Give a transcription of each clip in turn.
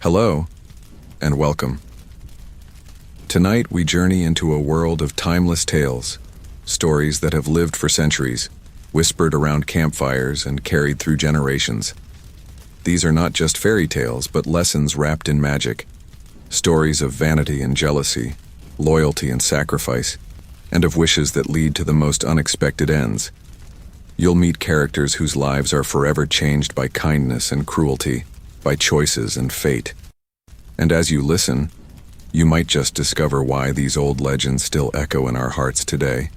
Hello, and welcome. Tonight we journey into a world of timeless tales, stories that have lived for centuries, whispered around campfires and carried through generations. These are not just fairy tales, but lessons wrapped in magic, stories of vanity and jealousy, loyalty and sacrifice, and of wishes that lead to the most unexpected ends. You'll meet characters whose lives are forever changed by kindness and cruelty, by choices and fate. And as you listen, you might just discover why these old legends still echo in our hearts today.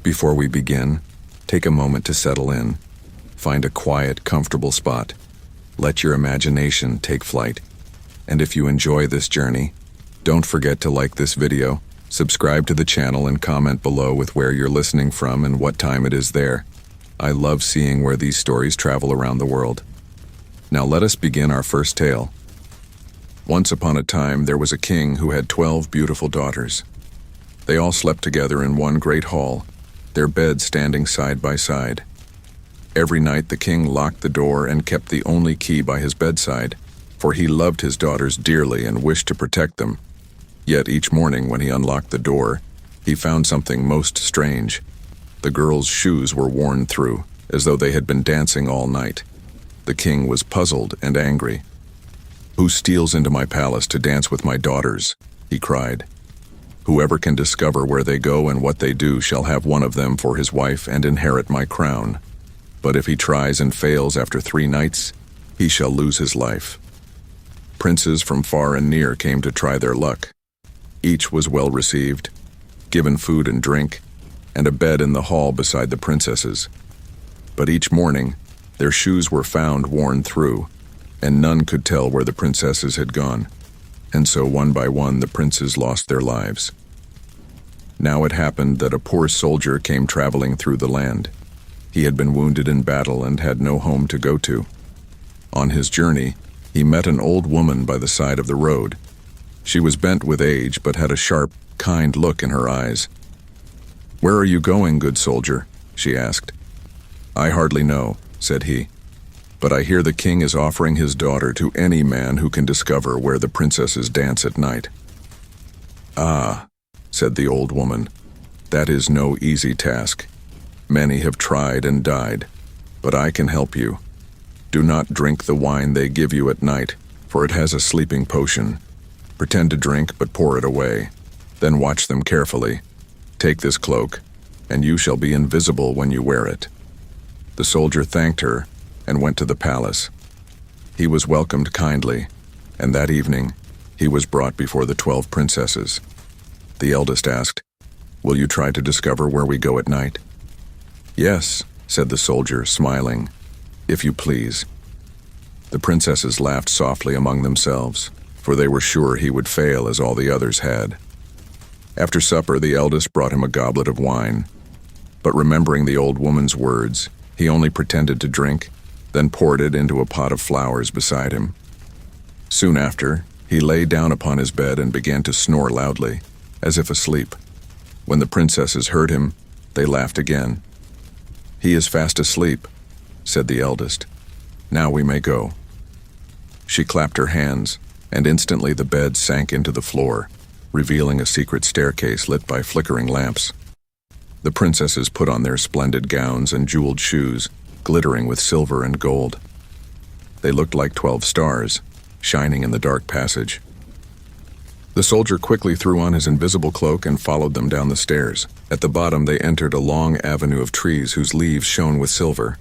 Before we begin, take a moment to settle in. Find a quiet, comfortable spot. Let your imagination take flight. And if you enjoy this journey, don't forget to like this video, subscribe to the channel, and comment below with where you're listening from and what time it is there. I love seeing where these stories travel around the world. Now let us begin our first tale. Once upon a time, there was a king who had 12 beautiful daughters. They all slept together in one great hall, their beds standing side by side. Every night the king locked the door and kept the only key by his bedside, for he loved his daughters dearly and wished to protect them. Yet each morning when he unlocked the door, he found something most strange. The girls' shoes were worn through, as though they had been dancing all night. The king was puzzled and angry. "Who steals into my palace to dance with my daughters?" he cried. "Whoever can discover where they go and what they do shall have one of them for his wife and inherit my crown. But if he tries and fails after 3 nights, he shall lose his life." Princes from far and near came to try their luck. Each was well received, given food and drink, and a bed in the hall beside the princesses. But each morning, their shoes were found worn through, and none could tell where the princesses had gone. And so one by one the princes lost their lives. Now it happened that a poor soldier came traveling through the land. He had been wounded in battle and had no home to go to. On his journey, he met an old woman by the side of the road. She was bent with age, but had a sharp, kind look in her eyes. "Where are you going, good soldier?" she asked. "I hardly know," said he, "but I hear the king is offering his daughter to any man who can discover where the princesses dance at night." "Ah," said the old woman, "that is no easy task. Many have tried and died, but I can help you. Do not drink the wine they give you at night, for it has a sleeping potion. Pretend to drink, but pour it away. Then watch them carefully. Take this cloak, and you shall be invisible when you wear it." The soldier thanked her and went to the palace. He was welcomed kindly, and that evening he was brought before the 12 princesses. The eldest asked, "Will you try to discover where we go at night?" "Yes," said the soldier, smiling, "if you please." The princesses laughed softly among themselves, for they were sure he would fail as all the others had. After supper, the eldest brought him a goblet of wine, but remembering the old woman's words, he only pretended to drink, then poured it into a pot of flowers beside him. Soon after, he lay down upon his bed and began to snore loudly, as if asleep. When the princesses heard him, they laughed again. "He is fast asleep," said the eldest. "Now we may go." She clapped her hands, and instantly the bed sank into the floor, revealing a secret staircase lit by flickering lamps. The princesses put on their splendid gowns and jeweled shoes, glittering with silver and gold. They looked like 12 stars, shining in the dark passage. The soldier quickly threw on his invisible cloak and followed them down the stairs. At the bottom they entered a long avenue of trees whose leaves shone with silver.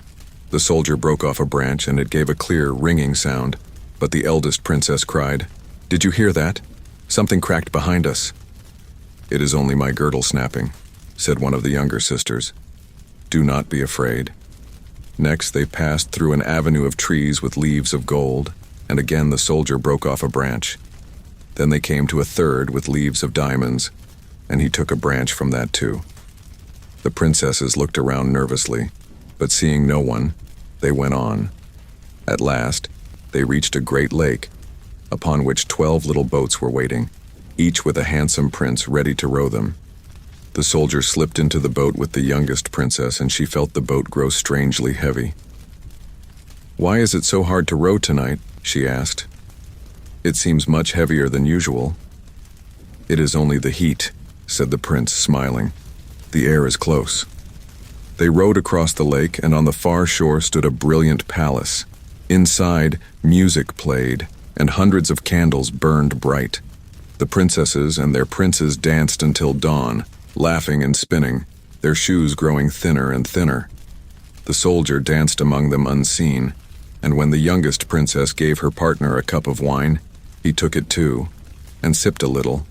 The soldier broke off a branch and it gave a clear, ringing sound, but the eldest princess cried, "Did you hear that? Something cracked behind us." "It is only my girdle snapping," said one of the younger sisters. "Do not be afraid." Next they passed through an avenue of trees with leaves of gold, and again the soldier broke off a branch. Then they came to a third with leaves of diamonds, and he took a branch from that too. The princesses looked around nervously, but seeing no one, they went on. At last, they reached a great lake, upon which 12 little boats were waiting, each with a handsome prince ready to row them. The soldier slipped into the boat with the youngest princess, and she felt the boat grow strangely heavy. "Why is it so hard to row tonight?" she asked. It seems much heavier than usual." "It is only the heat," said the prince, smiling. "The air is close." They rowed across the lake, and on the far shore stood a brilliant palace. Inside, music played, and hundreds of candles burned bright. The princesses and their princes danced until dawn, laughing and spinning, their shoes growing thinner and thinner. The soldier danced among them unseen, and when the youngest princess gave her partner a cup of wine, he took it too, and sipped a little.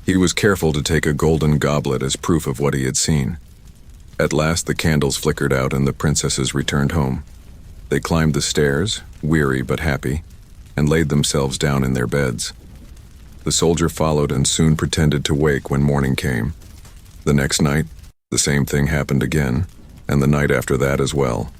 He was careful to take a golden goblet as proof of what he had seen. At last the candles flickered out and the princesses returned home. They climbed the stairs, weary but happy, and laid themselves down in their beds. The soldier followed and soon pretended to wake when morning came. The next night, the same thing happened again, and the night after that as well.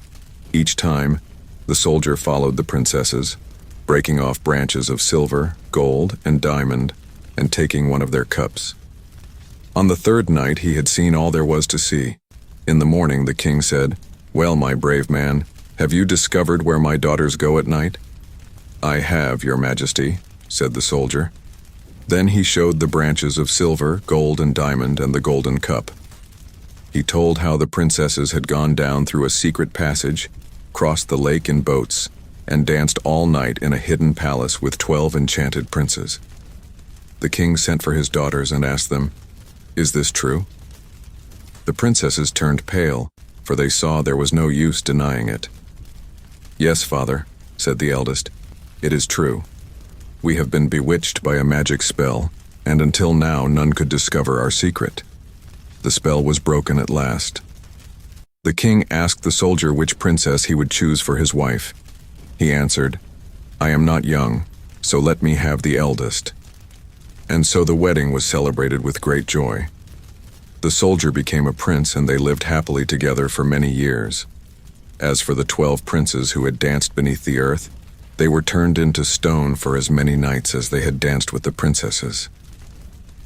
Each time, the soldier followed the princesses, breaking off branches of silver, gold, and diamond, and taking one of their cups. On the third night he had seen all there was to see. In the morning the king said, "Well, my brave man, have you discovered where my daughters go at night?" "I have, your majesty," said the soldier. Then he showed the branches of silver, gold, and diamond, and the golden cup. He told how the princesses had gone down through a secret passage, crossed the lake in boats, and danced all night in a hidden palace with 12 enchanted princes. The king sent for his daughters and asked them, "Is this true?" The princesses turned pale, for they saw there was no use denying it. "Yes, father," said the eldest, "it is true. We have been bewitched by a magic spell, and until now none could discover our secret." The spell was broken at last. The king asked the soldier which princess he would choose for his wife. He answered, "I am not young, so let me have the eldest." And so the wedding was celebrated with great joy. The soldier became a prince, and they lived happily together for many years. As for the 12 princes who had danced beneath the earth, they were turned into stone for as many nights as they had danced with the princesses.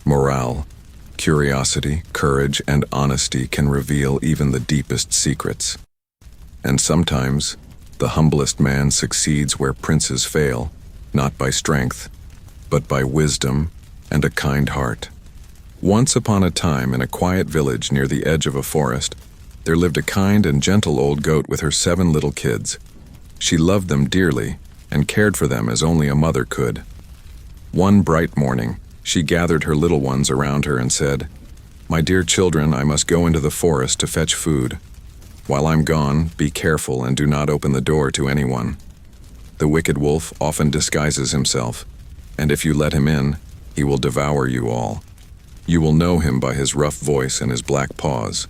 Morale: curiosity, courage, and honesty can reveal even the deepest secrets. And sometimes, the humblest man succeeds where princes fail, not by strength, but by wisdom and a kind heart. Once upon a time, in a quiet village near the edge of a forest, there lived a kind and gentle old goat with her 7 little kids. She loved them dearly and cared for them as only a mother could. One bright morning, she gathered her little ones around her and said, "My dear children, I must go into the forest to fetch food. While I'm gone, be careful and do not open the door to anyone. The wicked wolf often disguises himself, and if you let him in, he will devour you all. You will know him by his rough voice and his black paws."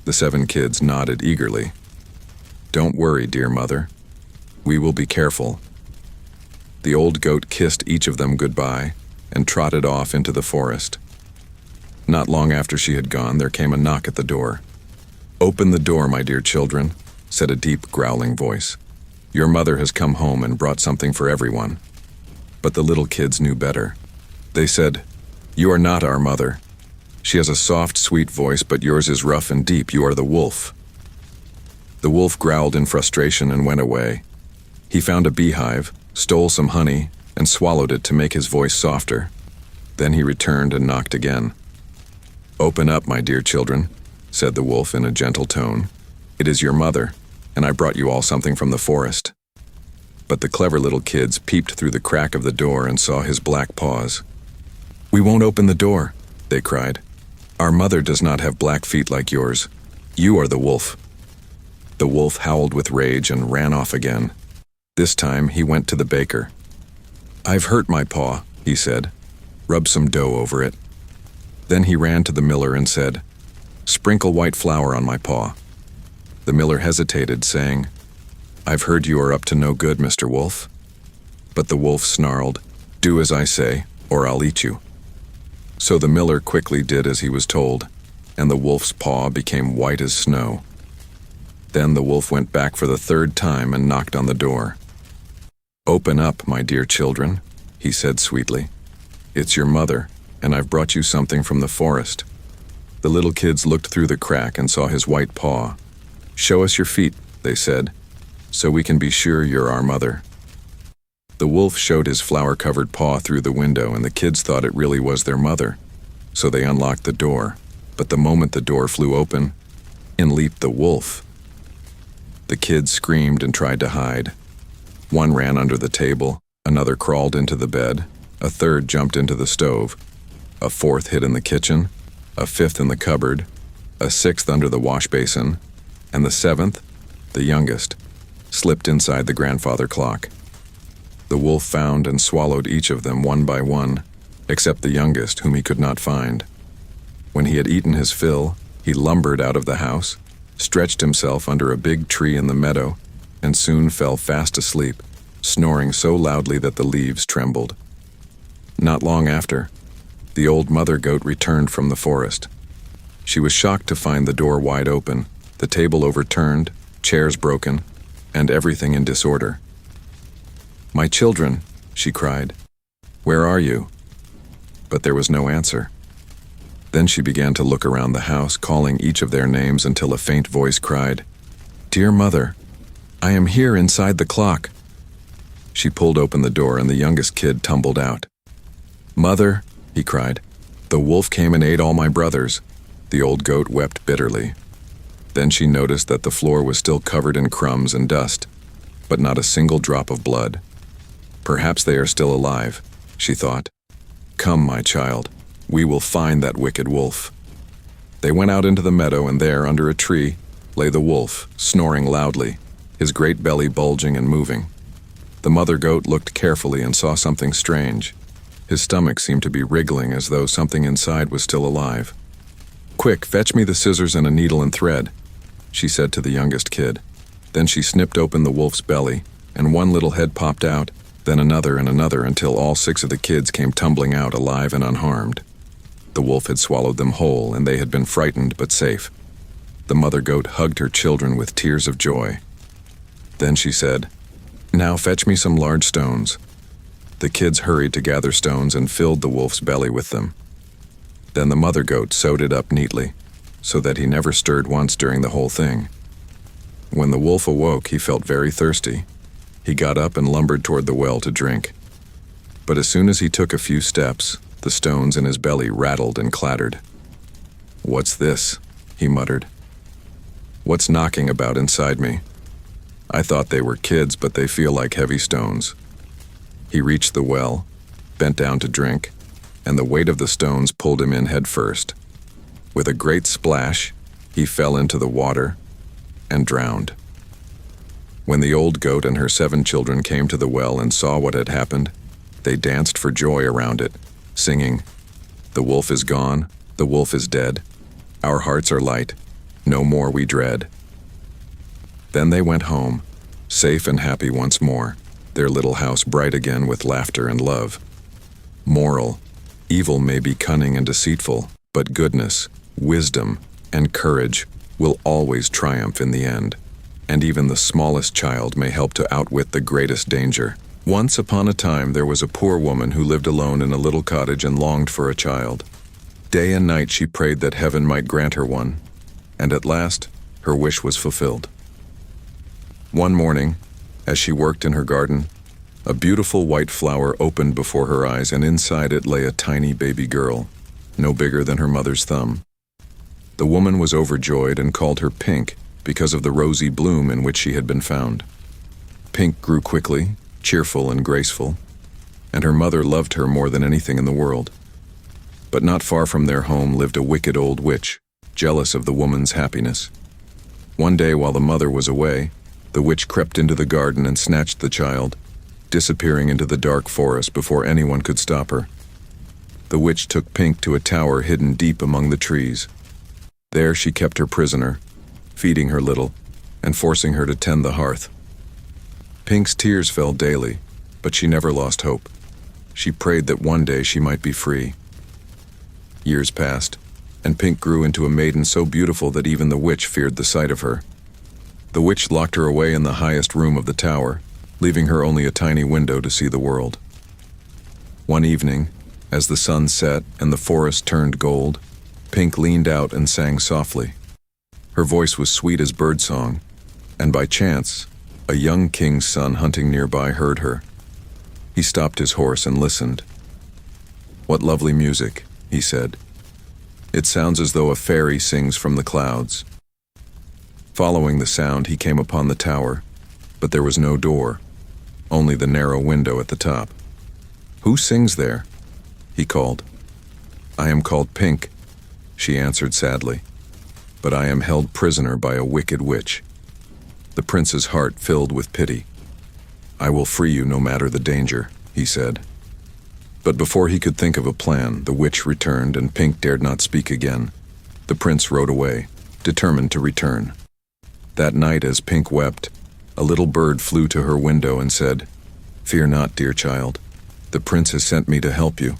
The 7 kids nodded eagerly. "Don't worry, dear mother. We will be careful." The old goat kissed each of them goodbye and trotted off into the forest. Not long after she had gone, there came a knock at the door. "Open the door, my dear children," said a deep, growling voice. "Your mother has come home and brought something for everyone." But the little kids knew better. They said, "You are not our mother. She has a soft, sweet voice, but yours is rough and deep. You are the wolf." The wolf growled in frustration and went away. He found a beehive, stole some honey, and swallowed it to make his voice softer. Then he returned and knocked again. "Open up, my dear children," said the wolf in a gentle tone. "It is your mother, and I brought you all something from the forest." But the clever little kids peeped through the crack of the door and saw his black paws. "We won't open the door," they cried. "Our mother does not have black feet like yours. You are the wolf." The wolf howled with rage and ran off again. This time he went to the baker. "I've hurt my paw," he said. "Rub some dough over it." Then he ran to the miller and said, "Sprinkle white flour on my paw." The miller hesitated, saying, "I've heard you are up to no good, Mr. Wolf." But the wolf snarled, "Do as I say, or I'll eat you." So the miller quickly did as he was told, and the wolf's paw became white as snow. Then the wolf went back for the 3rd time and knocked on the door. "Open up, my dear children," he said sweetly. "It's your mother, and I've brought you something from the forest." The little kids looked through the crack and saw his white paw. "Show us your feet," they said, "so we can be sure you're our mother." The wolf showed his flower-covered paw through the window, and the kids thought it really was their mother. So they unlocked the door. But the moment the door flew open, in leaped the wolf. The kids screamed and tried to hide. One ran under the table, another crawled into the bed, a third jumped into the stove, a fourth hid in the kitchen, a fifth in the cupboard, a sixth under the wash basin, and the seventh, the youngest, slipped inside the grandfather clock. The wolf found and swallowed each of them one by one, except the youngest, whom he could not find. When he had eaten his fill, he lumbered out of the house, stretched himself under a big tree in the meadow, and soon fell fast asleep, snoring so loudly that the leaves trembled. Not long after, the old mother goat returned from the forest. She was shocked to find the door wide open, the table overturned, chairs broken, and everything in disorder. "My children," she cried, "where are you?" But there was no answer. Then she began to look around the house, calling each of their names until a faint voice cried, "Dear mother, I am here inside the clock." She pulled open the door and the youngest kid tumbled out. "Mother," he cried, "the wolf came and ate all my brothers." The old goat wept bitterly. Then she noticed that the floor was still covered in crumbs and dust, but not a single drop of blood. "Perhaps they are still alive," she thought. "Come, my child, we will find that wicked wolf." They went out into the meadow, and there, under a tree, lay the wolf, snoring loudly, his great belly bulging and moving. The mother goat looked carefully and saw something strange. His stomach seemed to be wriggling as though something inside was still alive. "Quick, fetch me the scissors and a needle and thread," she said to the youngest kid. Then she snipped open the wolf's belly, and one little head popped out, then another and another, until all 6 of the kids came tumbling out alive and unharmed. The wolf had swallowed them whole, and they had been frightened but safe. The mother goat hugged her children with tears of joy. Then she said, "Now fetch me some large stones." The kids hurried to gather stones and filled the wolf's belly with them. Then the mother goat sewed it up neatly, so that he never stirred once during the whole thing. When the wolf awoke, he felt very thirsty. He got up and lumbered toward the well to drink. But as soon as he took a few steps, the stones in his belly rattled and clattered. "What's this?" he muttered. "What's knocking about inside me? I thought they were kids, but they feel like heavy stones." He reached the well, bent down to drink, and the weight of the stones pulled him in head first. With a great splash, he fell into the water and drowned. When the old goat and her 7 children came to the well and saw what had happened, they danced for joy around it, singing, "The wolf is gone, the wolf is dead. Our hearts are light, no more we dread." Then they went home, safe and happy once more, their little house bright again with laughter and love. Moral: evil may be cunning and deceitful, but goodness, wisdom, and courage will always triumph in the end. And even the smallest child may help to outwit the greatest danger. Once upon a time there was a poor woman who lived alone in a little cottage and longed for a child. Day and night she prayed that heaven might grant her one, and at last her wish was fulfilled. One morning, as she worked in her garden, a beautiful white flower opened before her eyes, and inside it lay a tiny baby girl, no bigger than her mother's thumb. The woman was overjoyed and called her Pink, because of the rosy bloom in which she had been found. Pink grew quickly, cheerful and graceful, and her mother loved her more than anything in the world. But not far from their home lived a wicked old witch, jealous of the woman's happiness. One day while the mother was away, the witch crept into the garden and snatched the child, disappearing into the dark forest before anyone could stop her. The witch took Pink to a tower hidden deep among the trees. There she kept her prisoner, feeding her little, and forcing her to tend the hearth. Pink's tears fell daily, but she never lost hope. She prayed that one day she might be free. Years passed, and Pink grew into a maiden so beautiful that even the witch feared the sight of her. The witch locked her away in the highest room of the tower, leaving her only a tiny window to see the world. One evening, as the sun set and the forest turned gold, Pink leaned out and sang softly. Her voice was sweet as birdsong, and by chance, a young king's son hunting nearby heard her. He stopped his horse and listened. "What lovely music," he said. "It sounds as though a fairy sings from the clouds." Following the sound, he came upon the tower, but there was no door, only the narrow window at the top. "Who sings there?" he called. "I am called Pink," she answered sadly, "but I am held prisoner by a wicked witch." The prince's heart filled with pity. "I will free you no matter the danger," he said. But before he could think of a plan, the witch returned and Pink dared not speak again. The prince rode away, determined to return. That night, as Pink wept, a little bird flew to her window and said, "Fear not, dear child. The prince has sent me to help you."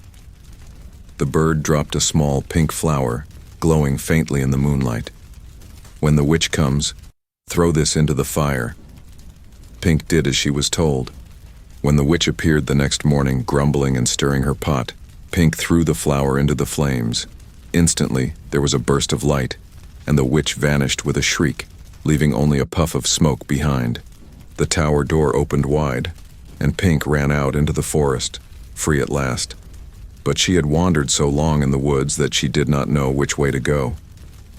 The bird dropped a small pink flower, glowing faintly in the moonlight. "When the witch comes, throw this into the fire." Pink did as she was told. When the witch appeared the next morning, grumbling and stirring her pot, Pink threw the flower into the flames. Instantly, there was a burst of light, and the witch vanished with a shriek, leaving only a puff of smoke behind. The tower door opened wide, and Pink ran out into the forest, free at last. But she had wandered so long in the woods that she did not know which way to go.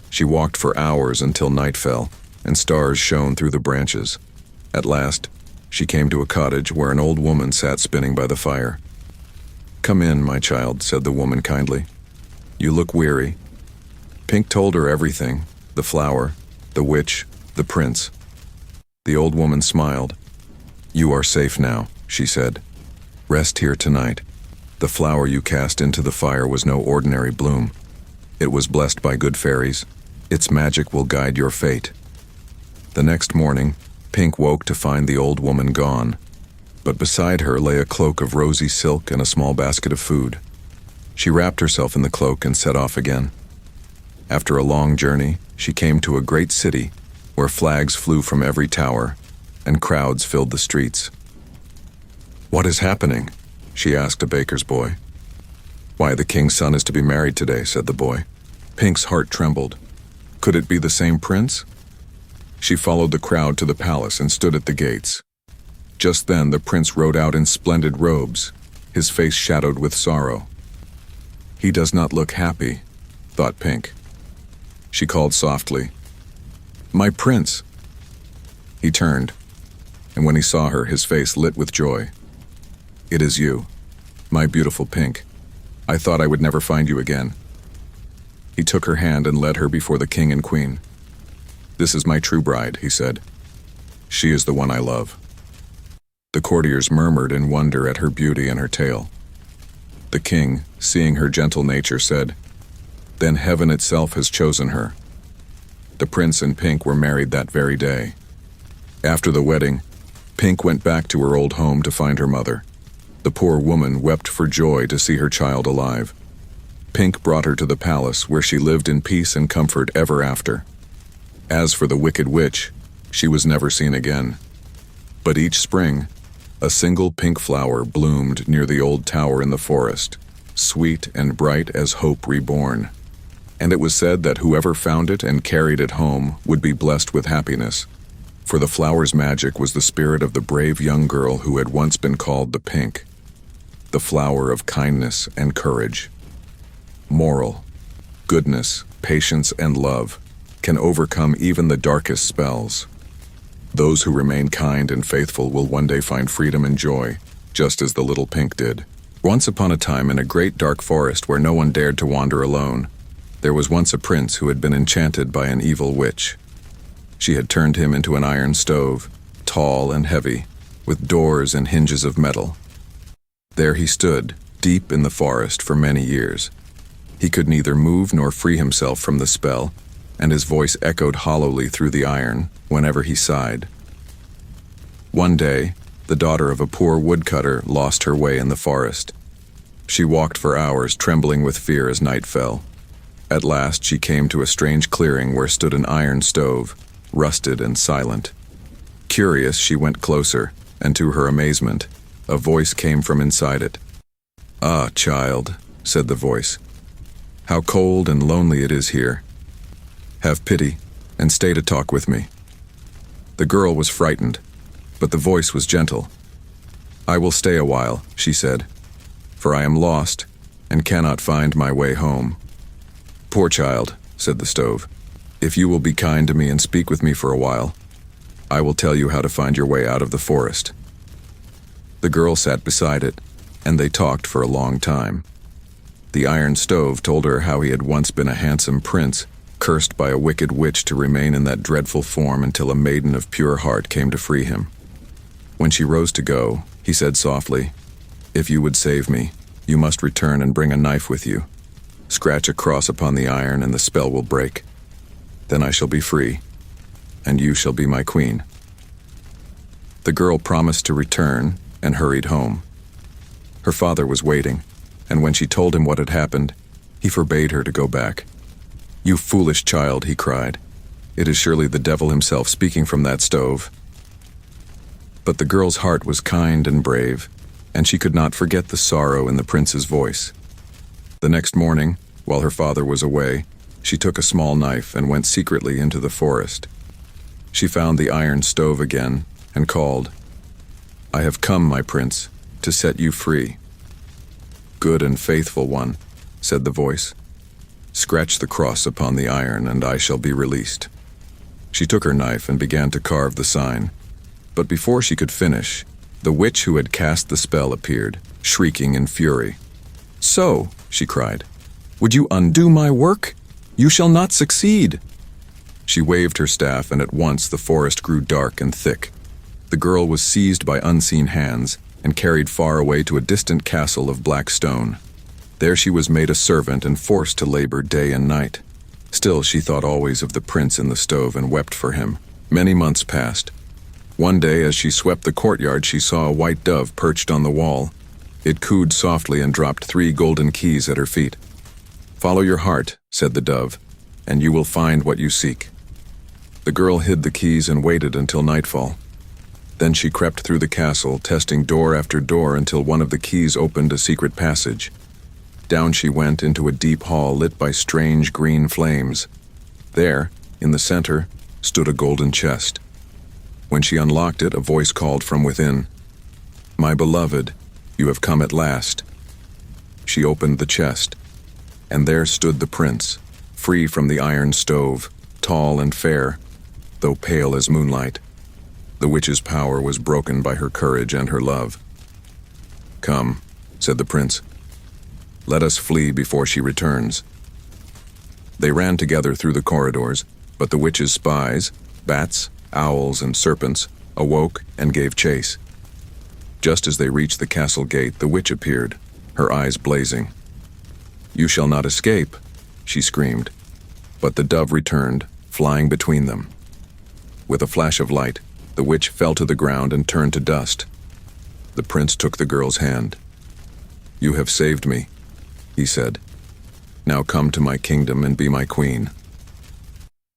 She walked for hours until night fell, and stars shone through the branches. At last, she came to a cottage where an old woman sat spinning by the fire. "Come in, my child," said the woman kindly. "You look weary." Pink told her everything: the flower, the witch, the prince. The old woman smiled. "You are safe now," she said. "Rest here tonight. The flower you cast into the fire was no ordinary bloom. It was blessed by good fairies. Its magic will guide your fate." The next morning, Pink woke to find the old woman gone, but beside her lay a cloak of rosy silk and a small basket of food. She wrapped herself in the cloak and set off again. After a long journey, she came to a great city where flags flew from every tower and crowds filled the streets. "What is happening?" she asked a baker's boy. "Why, the king's son is to be married today," said the boy. Pink's heart trembled. Could it be the same prince? She followed the crowd to the palace and stood at the gates. Just then the prince rode out in splendid robes, his face shadowed with sorrow. "He does not look happy," thought Pink. She called softly, "My prince!" He turned, and when he saw her, his face lit with joy. "It is you, my beautiful Pink. I thought I would never find you again." He took her hand and led her before the king and queen. "This is my true bride," he said. "She is the one I love." The courtiers murmured in wonder at her beauty and her tale. The king, seeing her gentle nature, said, "Then heaven itself has chosen her." The prince and Pink were married that very day. After the wedding, Pink went back to her old home to find her mother. The poor woman wept for joy to see her child alive. Pink brought her to the palace, where she lived in peace and comfort ever after. As for the wicked witch, she was never seen again. But each spring, a single pink flower bloomed near the old tower in the forest, sweet and bright as hope reborn. And it was said that whoever found it and carried it home would be blessed with happiness, for the flower's magic was the spirit of the brave young girl who had once been called the Pink, the flower of kindness and courage. Moral: goodness, patience, and love can overcome even the darkest spells. Those who remain kind and faithful will one day find freedom and joy, just as the little Pink did. Once upon a time, in a great dark forest where no one dared to wander alone, there was once a prince who had been enchanted by an evil witch. She had turned him into an iron stove, tall and heavy, with doors and hinges of metal. There he stood, deep in the forest, for many years. He could neither move nor free himself from the spell, and his voice echoed hollowly through the iron whenever he sighed. One day, the daughter of a poor woodcutter lost her way in the forest. She walked for hours, trembling with fear as night fell. At last she came to a strange clearing where stood an iron stove, rusted and silent. Curious, she went closer, and to her amazement, a voice came from inside it. "Ah, child," said the voice, "how cold and lonely it is here. Have pity, and stay to talk with me." The girl was frightened, but the voice was gentle. "I will stay a while," she said, "for I am lost and cannot find my way home." "Poor child," said the stove, "if you will be kind to me and speak with me for a while, I will tell you how to find your way out of the forest." The girl sat beside it, and they talked for a long time. The iron stove told her how he had once been a handsome prince, cursed by a wicked witch to remain in that dreadful form until a maiden of pure heart came to free him. When she rose to go, he said softly, "If you would save me, you must return and bring a knife with you. Scratch a cross upon the iron and the spell will break. Then I shall be free, and you shall be my queen." The girl promised to return and hurried home. Her father was waiting, and when she told him what had happened, he forbade her to go back. "You foolish child," he cried. "It is surely the devil himself speaking from that stove." But the girl's heart was kind and brave, and she could not forget the sorrow in the prince's voice. The next morning, while her father was away, she took a small knife and went secretly into the forest. She found the iron stove again and called, "I have come, my prince, to set you free." "Good and faithful one," said the voice. "Scratch the cross upon the iron and I shall be released." She took her knife and began to carve the sign. But before she could finish, the witch who had cast the spell appeared, shrieking in fury. "So," she cried, "would you undo my work? You shall not succeed." She waved her staff, and at once the forest grew dark and thick. The girl was seized by unseen hands and carried far away to a distant castle of black stone. There she was made a servant and forced to labor day and night. Still she thought always of the prince in the stove and wept for him. Many months passed. One day as she swept the courtyard, she saw a white dove perched on the wall. It cooed softly and dropped 3 golden keys at her feet. "Follow your heart," said the dove, "and you will find what you seek." The girl hid the keys and waited until nightfall. Then she crept through the castle, testing door after door until one of the keys opened a secret passage. Down she went into a deep hall lit by strange green flames. There, in the center, stood a golden chest. When she unlocked it, a voice called from within, "My beloved, you have come at last." She opened the chest, and there stood the prince, free from the iron stove, tall and fair, though pale as moonlight. The witch's power was broken by her courage and her love. "Come," said the prince. "Let us flee before she returns." They ran together through the corridors, but the witch's spies, bats, owls, and serpents, awoke and gave chase. Just as they reached the castle gate, the witch appeared, her eyes blazing. "You shall not escape," she screamed. But the dove returned, flying between them. With a flash of light, the witch fell to the ground and turned to dust. The prince took the girl's hand. "You have saved me," he said. "Now come to my kingdom and be my queen."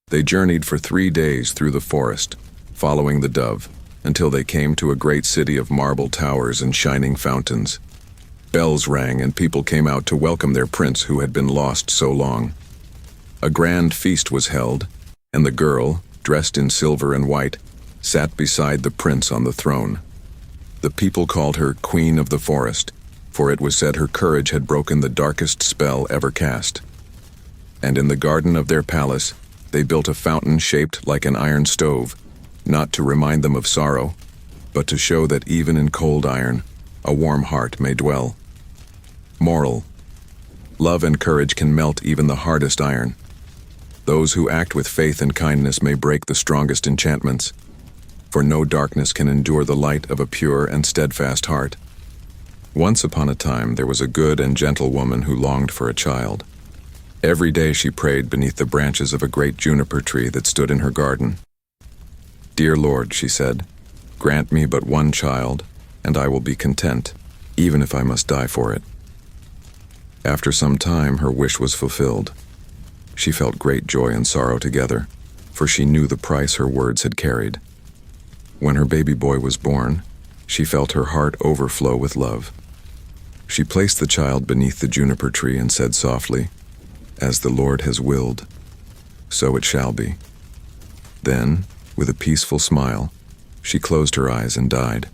They journeyed for 3 days through the forest, following the dove, until they came to a great city of marble towers and shining fountains. Bells rang and people came out to welcome their prince who had been lost so long. A grand feast was held, and the girl, dressed in silver and white, sat beside the prince on the throne. The people called her Queen of the Forest, for it was said her courage had broken the darkest spell ever cast. And in the garden of their palace, they built a fountain shaped like an iron stove, not to remind them of sorrow, but to show that even in cold iron, a warm heart may dwell. Moral: love and courage can melt even the hardest iron. Those who act with faith and kindness may break the strongest enchantments, for no darkness can endure the light of a pure and steadfast heart. Once upon a time there was a good and gentle woman who longed for a child. Every day she prayed beneath the branches of a great juniper tree that stood in her garden. "Dear Lord," she said, "grant me but one child, and I will be content, even if I must die for it." After some time her wish was fulfilled. She felt great joy and sorrow together, for she knew the price her words had carried. When her baby boy was born, she felt her heart overflow with love. She placed the child beneath the juniper tree and said softly, "As the Lord has willed, so it shall be." Then, with a peaceful smile, she closed her eyes and died.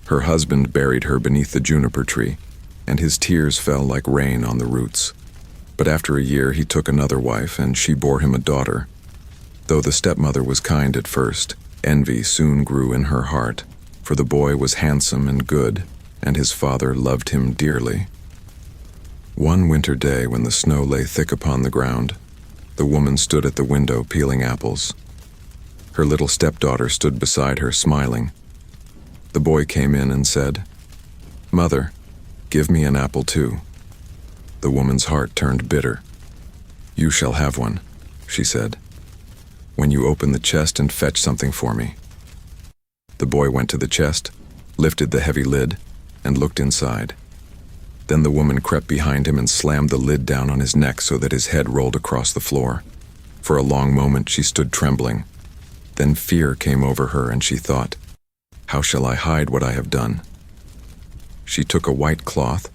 Her husband buried her beneath the juniper tree, and his tears fell like rain on the roots. But after a year he took another wife, and she bore him a daughter. Though the stepmother was kind at first, envy soon grew in her heart, for the boy was handsome and good, and his father loved him dearly. One winter day, when the snow lay thick upon the ground, the woman stood at the window peeling apples. Her little stepdaughter stood beside her, smiling. The boy came in and said, "Mother, give me an apple too." The woman's heart turned bitter. "You shall have one," she said, "when you open the chest and fetch something for me." The boy went to the chest, lifted the heavy lid, and looked inside. Then the woman crept behind him and slammed the lid down on his neck so that his head rolled across the floor. For a long moment she stood trembling. Then fear came over her, and she thought, "How shall I hide what I have done?" She took a white cloth,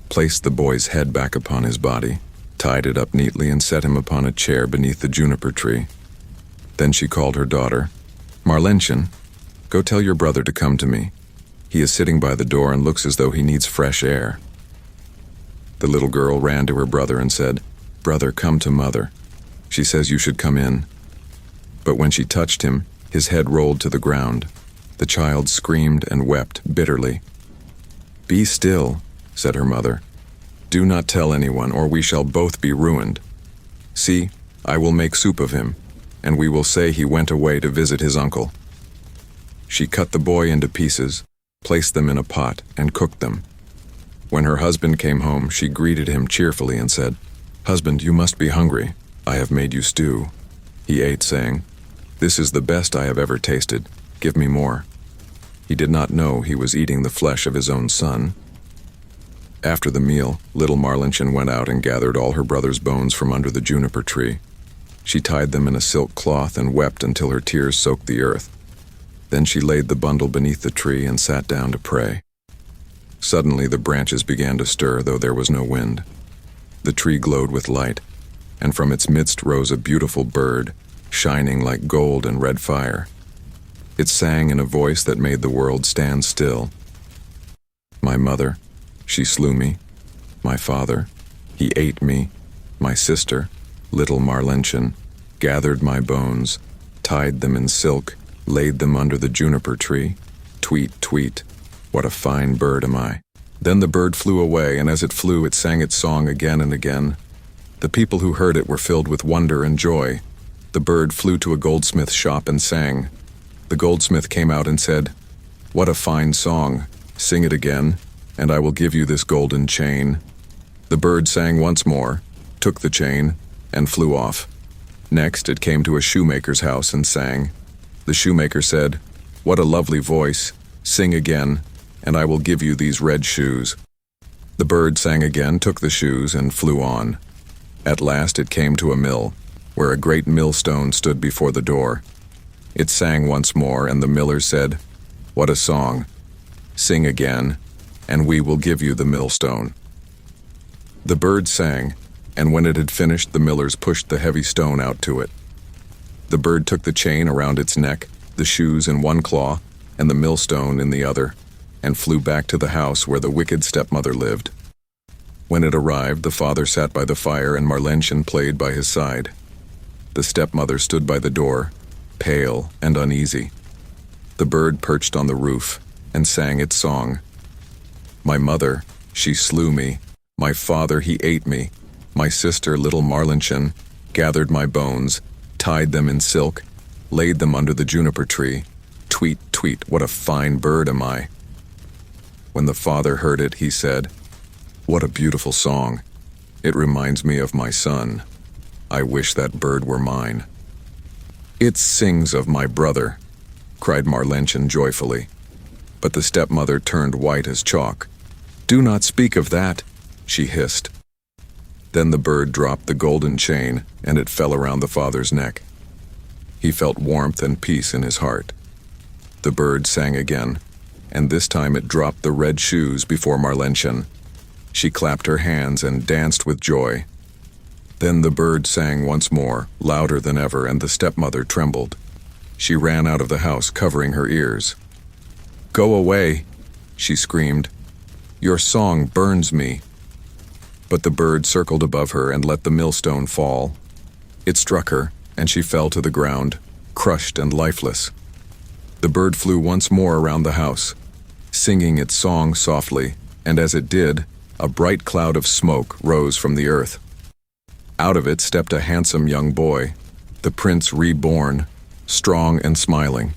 placed the boy's head back upon his body, tied it up neatly, and set him upon a chair beneath the juniper tree. Then she called her daughter. "Marlenchen, go tell your brother to come to me. He is sitting by the door and looks as though he needs fresh air." The little girl ran to her brother and said, "Brother, come to mother. She says you should come in." But when she touched him, his head rolled to the ground. The child screamed and wept bitterly. "Be still," said her mother. "Do not tell anyone, or we shall both be ruined. See, I will make soup of him, and we will say he went away to visit his uncle." She cut the boy into pieces, placed them in a pot, and cooked them. When her husband came home, she greeted him cheerfully and said, "Husband, you must be hungry. I have made you stew." He ate, saying, "This is the best I have ever tasted. Give me more." He did not know he was eating the flesh of his own son. After the meal, little Marlenchen went out and gathered all her brother's bones from under the juniper tree. She tied them in a silk cloth and wept until her tears soaked the earth. Then she laid the bundle beneath the tree and sat down to pray. Suddenly the branches began to stir, though there was no wind. The tree glowed with light, and from its midst rose a beautiful bird, shining like gold and red fire. It sang in a voice that made the world stand still. "My mother, she slew me. My father, he ate me. My sister, little Marlenchen, gathered my bones, tied them in silk, laid them under the juniper tree. Tweet, tweet, what a fine bird am I." Then the bird flew away, and as it flew, it sang its song again and again. The people who heard it were filled with wonder and joy. The bird flew to a goldsmith's shop and sang. The goldsmith came out and said, "What a fine song! Sing it again, and I will give you this golden chain." The bird sang once more, took the chain, and flew off. Next it came to a shoemaker's house and sang. The shoemaker said, "What a lovely voice! Sing again, and I will give you these red shoes." The bird sang again, took the shoes, and flew on. At last it came to a mill, where a great millstone stood before the door. It sang once more, and the miller said, "What a song! Sing again, and we will give you the millstone." The bird sang, and when it had finished, the millers pushed the heavy stone out to it. The bird took the chain around its neck, the shoes in one claw, and the millstone in the other, and flew back to the house where the wicked stepmother lived. When it arrived, the father sat by the fire, and Marlenchen played by his side. The stepmother stood by the door, pale and uneasy. The bird perched on the roof and sang its song. "My mother, she slew me. My father, he ate me. My sister, little Marlenchen, gathered my bones, tied them in silk, laid them under the juniper tree. Tweet, tweet, what a fine bird am I." When the father heard it, he said, "What a beautiful song. It reminds me of my son. I wish that bird were mine." "It sings of my brother," cried Marlenchen joyfully. But the stepmother turned white as chalk. "Do not speak of that," she hissed. Then the bird dropped the golden chain, and it fell around the father's neck. He felt warmth and peace in his heart. The bird sang again, and this time it dropped the red shoes before Marlenchen. She clapped her hands and danced with joy. Then the bird sang once more, louder than ever, and the stepmother trembled. She ran out of the house, covering her ears. "Go away! she screamed. "Your song burns me." But the bird circled above her and let the millstone fall. It struck her, and she fell to the ground, crushed and lifeless. The bird flew once more around the house, singing its song softly, and as it did, a bright cloud of smoke rose from the earth. Out of it stepped a handsome young boy, the prince reborn, strong and smiling.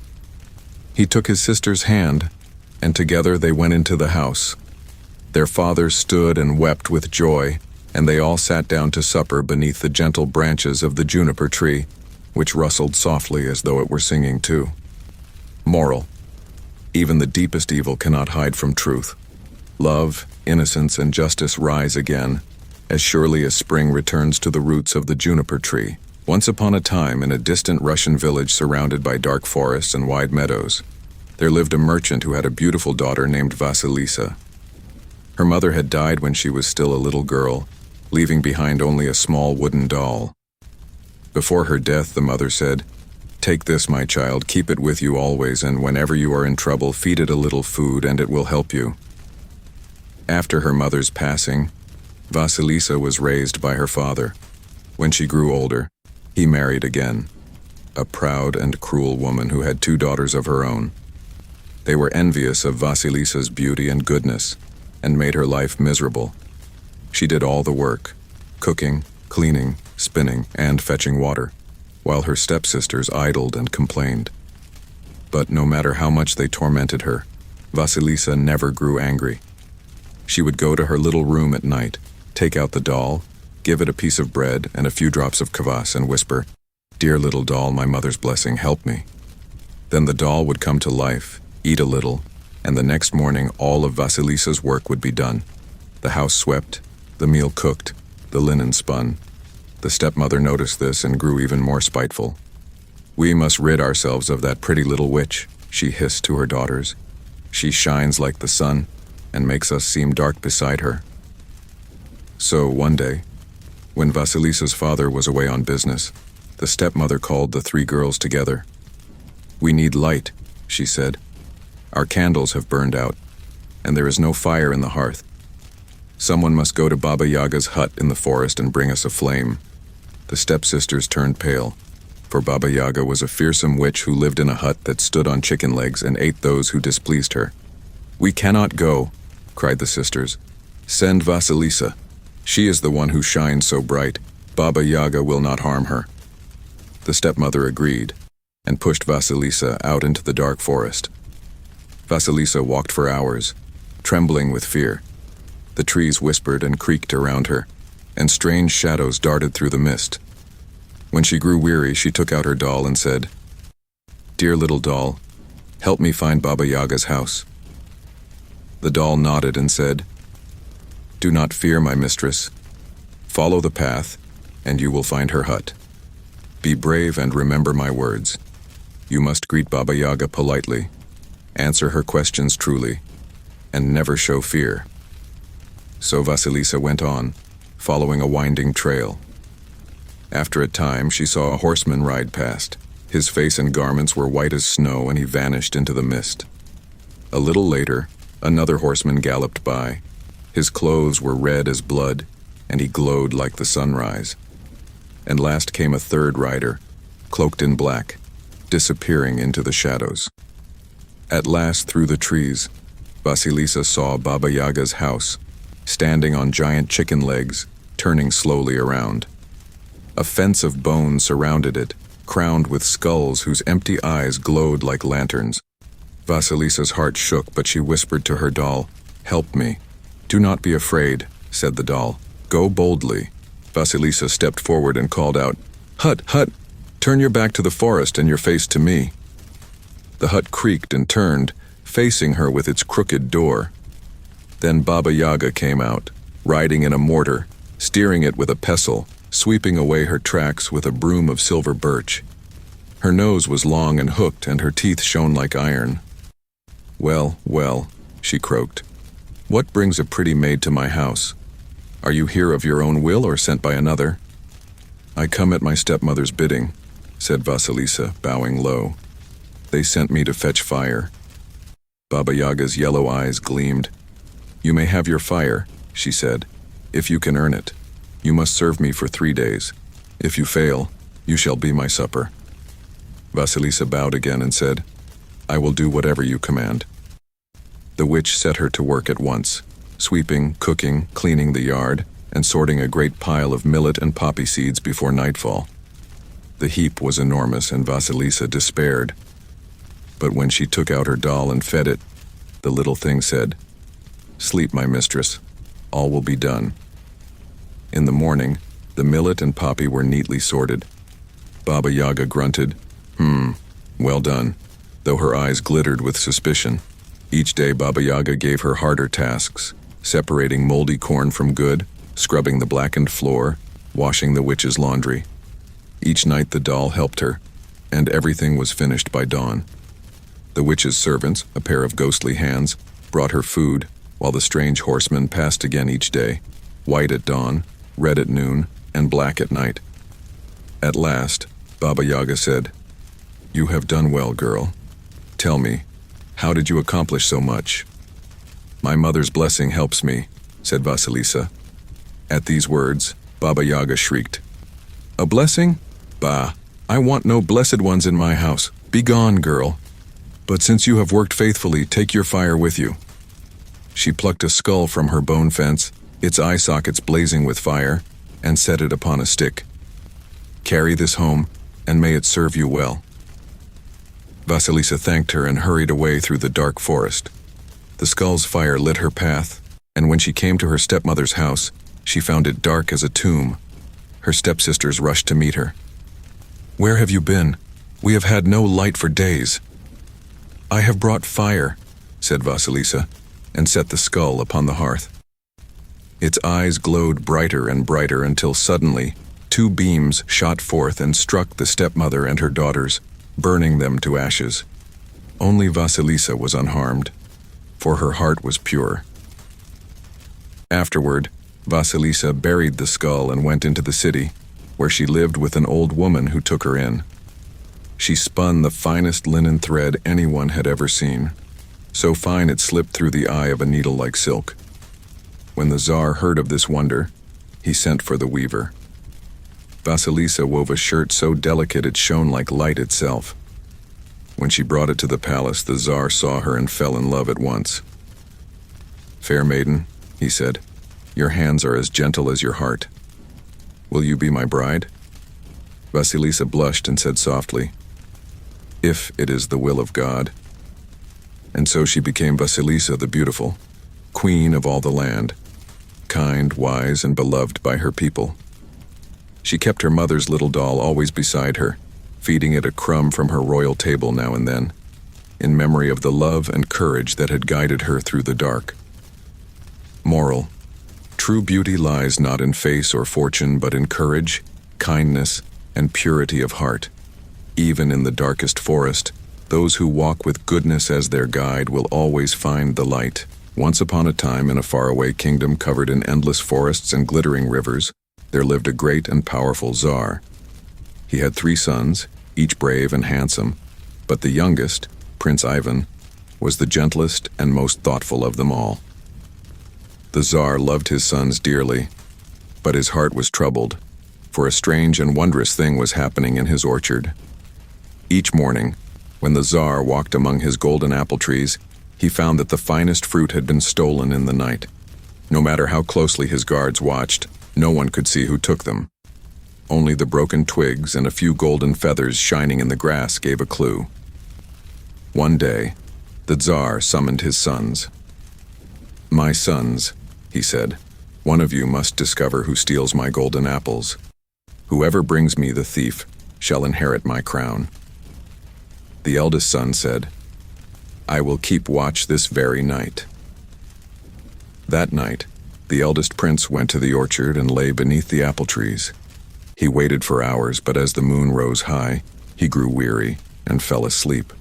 He took his sister's hand, and together they went into the house. Their father stood and wept with joy, and they all sat down to supper beneath the gentle branches of the juniper tree, which rustled softly as though it were singing too. Moral: even the deepest evil cannot hide from truth. Love, innocence, and justice rise again, as surely as spring returns to the roots of the juniper tree. Once upon a time, in a distant Russian village surrounded by dark forests and wide meadows, there lived a merchant who had a beautiful daughter named Vasilisa. Her mother had died when she was still a little girl, leaving behind only a small wooden doll. Before her death, the mother said, "Take this, my child, keep it with you always, and whenever you are in trouble, feed it a little food, and it will help you." After her mother's passing, Vasilisa was raised by her father. When she grew older, he married again, a proud and cruel woman who had 2 daughters of her own. They were envious of Vasilisa's beauty and goodness, and made her life miserable. She did all the work, cooking, cleaning, spinning, and fetching water, while her stepsisters idled and complained. But no matter how much they tormented her, Vasilisa never grew angry. She would go to her little room at night, take out the doll, give it a piece of bread and a few drops of kvass, and whisper, "Dear little doll, my mother's blessing, help me." Then the doll would come to life, eat a little, and the next morning all of Vasilisa's work would be done. The house swept, the meal cooked, the linen spun. The stepmother noticed this and grew even more spiteful. "We must rid ourselves of that pretty little witch," she hissed to her daughters. "She shines like the sun and makes us seem dark beside her." So one day, when Vasilisa's father was away on business, the stepmother called the 3 girls together. "We need light," she said. "Our candles have burned out, and there is no fire in the hearth. Someone must go to Baba Yaga's hut in the forest and bring us a flame." The stepsisters turned pale, for Baba Yaga was a fearsome witch who lived in a hut that stood on chicken legs and ate those who displeased her. "We cannot go," cried the sisters. "Send Vasilisa. She is the one who shines so bright. Baba Yaga will not harm her." The stepmother agreed, and pushed Vasilisa out into the dark forest. Vasilisa walked for hours, trembling with fear. The trees whispered and creaked around her, and strange shadows darted through the mist. When she grew weary, she took out her doll and said, "Dear little doll, help me find Baba Yaga's house." The doll nodded and said, "Do not fear, my mistress. Follow the path, and you will find her hut. Be brave and remember my words. You must greet Baba Yaga politely, answer her questions truly, and never show fear." So Vasilisa went on, following a winding trail. After a time, she saw a horseman ride past. His face and garments were white as snow, and he vanished into the mist. A little later, another horseman galloped by. His clothes were red as blood, and he glowed like the sunrise. And last came a third rider, cloaked in black, disappearing into the shadows. At last, through the trees, Vasilisa saw Baba Yaga's house, standing on giant chicken legs, turning slowly around. A fence of bone surrounded it, crowned with skulls whose empty eyes glowed like lanterns. Vasilisa's heart shook, but she whispered to her doll, "Help me." "Do not be afraid," said the doll. "Go boldly." Vasilisa stepped forward and called out, "Hut, hut, turn your back to the forest and your face to me." The hut creaked and turned, facing her with its crooked door. Then Baba Yaga came out, riding in a mortar, steering it with a pestle, sweeping away her tracks with a broom of silver birch. Her nose was long and hooked, and her teeth shone like iron. "Well, well," she croaked. "What brings a pretty maid to my house? Are you here of your own will or sent by another?" "I come at my stepmother's bidding," said Vasilisa, bowing low. "They sent me to fetch fire." Baba Yaga's yellow eyes gleamed. "You may have your fire," she said, "if you can earn it. You must serve me for 3 days. If you fail, you shall be my supper." Vasilisa bowed again and said, "I will do whatever you command." The witch set her to work at once, sweeping, cooking, cleaning the yard, and sorting a great pile of millet and poppy seeds before nightfall. The heap was enormous, and Vasilisa despaired. But when she took out her doll and fed it, the little thing said, "Sleep, my mistress. All will be done." In the morning, the millet and poppy were neatly sorted. Baba Yaga grunted, well done," though her eyes glittered with suspicion. Each day Baba Yaga gave her harder tasks, separating moldy corn from good, scrubbing the blackened floor, washing the witch's laundry. Each night the doll helped her, and everything was finished by dawn. The witch's servants, a pair of ghostly hands, brought her food, while the strange horsemen passed again each day, white at dawn, red at noon, and black at night. At last, Baba Yaga said, "You have done well, girl. Tell me, how did you accomplish so much?" "My mother's blessing helps me," said Vasilisa. At these words, Baba Yaga shrieked, "A blessing? Bah, I want no blessed ones in my house. Begone, girl. But since you have worked faithfully, take your fire with you." She plucked a skull from her bone fence, its eye sockets blazing with fire, and set it upon a stick. "Carry this home, and may it serve you well." Vasilisa thanked her and hurried away through the dark forest. The skull's fire lit her path, and when she came to her stepmother's house, she found it dark as a tomb. Her stepsisters rushed to meet her. "Where have you been? We have had no light for days." "I have brought fire," said Vasilisa, and set the skull upon the hearth. Its eyes glowed brighter and brighter until suddenly 2 beams shot forth and struck the stepmother and her daughters, burning them to ashes. Only Vasilisa was unharmed, for her heart was pure. Afterward, Vasilisa buried the skull and went into the city, where she lived with an old woman who took her in. She spun the finest linen thread anyone had ever seen, so fine it slipped through the eye of a needle like silk. When the Tsar heard of this wonder, he sent for the weaver. Vasilisa wove a shirt so delicate it shone like light itself. When she brought it to the palace, the Tsar saw her and fell in love at once. "Fair maiden," he said, "your hands are as gentle as your heart. Will you be my bride?" Vasilisa blushed and said softly, "If it is the will of God." And so she became Vasilisa the Beautiful, queen of all the land, kind, wise, and beloved by her people. She kept her mother's little doll always beside her, feeding it a crumb from her royal table now and then, in memory of the love and courage that had guided her through the dark. Moral: true beauty lies not in face or fortune, but in courage, kindness, and purity of heart. Even in the darkest forest, those who walk with goodness as their guide will always find the light. Once upon a time, in a faraway kingdom covered in endless forests and glittering rivers, there lived a great and powerful Tsar. He had 3 sons, each brave and handsome, but the youngest, Prince Ivan, was the gentlest and most thoughtful of them all. The Tsar loved his sons dearly, but his heart was troubled, for a strange and wondrous thing was happening in his orchard. Each morning, when the Tsar walked among his golden apple trees, he found that the finest fruit had been stolen in the night. No matter how closely his guards watched, no one could see who took them. Only the broken twigs and a few golden feathers shining in the grass gave a clue. One day, the Tsar summoned his sons. "My sons," he said, "one of you must discover who steals my golden apples. Whoever brings me the thief shall inherit my crown." The eldest son said, "I will keep watch this very night." That night, the eldest prince went to the orchard and lay beneath the apple trees. He waited for hours, but as the moon rose high, he grew weary and fell asleep.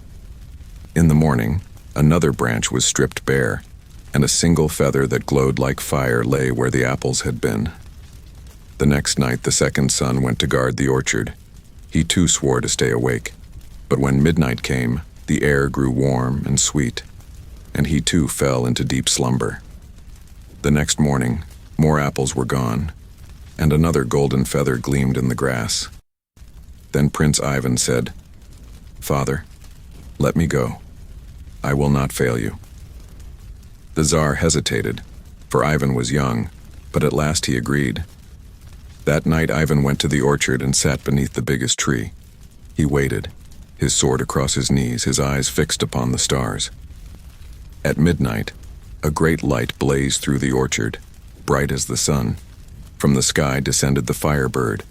In the morning, another branch was stripped bare, and a single feather that glowed like fire lay where the apples had been. The next night, the second son went to guard the orchard. He too swore to stay awake, but when midnight came, the air grew warm and sweet. and he too fell into deep slumber. The next morning, more apples were gone, and another golden feather gleamed in the grass. Then Prince Ivan said, "Father, let me go. I will not fail you." The Tsar hesitated, for Ivan was young, but at last he agreed. That night Ivan went to the orchard and sat beneath the biggest tree. He waited, his sword across his knees, his eyes fixed upon the stars. At midnight, a great light blazed through the orchard, bright as the sun. From the sky descended the firebird,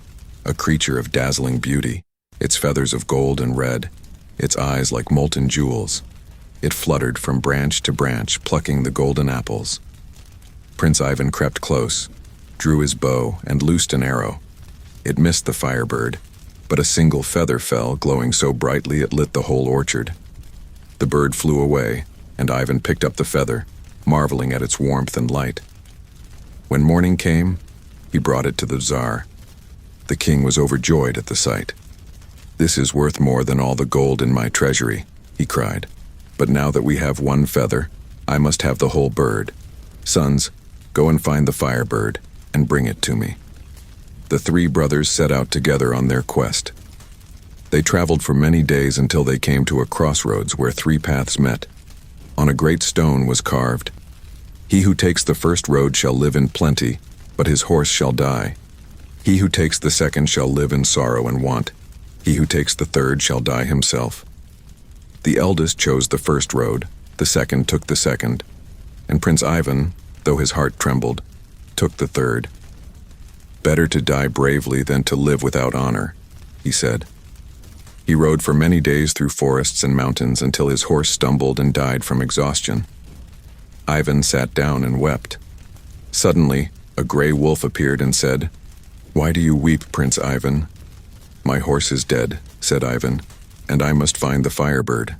a creature of dazzling beauty, its feathers of gold and red, its eyes like molten jewels. It fluttered from branch to branch, plucking the golden apples. Prince Ivan crept close, drew his bow, and loosed an arrow. It missed the firebird, but a single feather fell, glowing so brightly it lit the whole orchard. The bird flew away, and Ivan picked up the feather, marveling at its warmth and light. When morning came, he brought it to the Tsar. The king was overjoyed at the sight. "This is worth more than all the gold in my treasury," he cried. "But now that we have one feather, I must have the whole bird. Sons, go and find the firebird and bring it to me." The three brothers set out together on their quest. They traveled for many days until they came to a crossroads where three paths met. On a great stone was carved, "He who takes the first road shall live in plenty, but his horse shall die. He who takes the second shall live in sorrow and want. He who takes the third shall die himself." The eldest chose the first road, the second took the second, and Prince Ivan, though his heart trembled, took the third. "Better to die bravely than to live without honor," he said. He rode for many days through forests and mountains until his horse stumbled and died from exhaustion. Ivan sat down and wept. Suddenly, a gray wolf appeared and said, "Why do you weep, Prince Ivan?" "My horse is dead," said Ivan, "and I must find the firebird."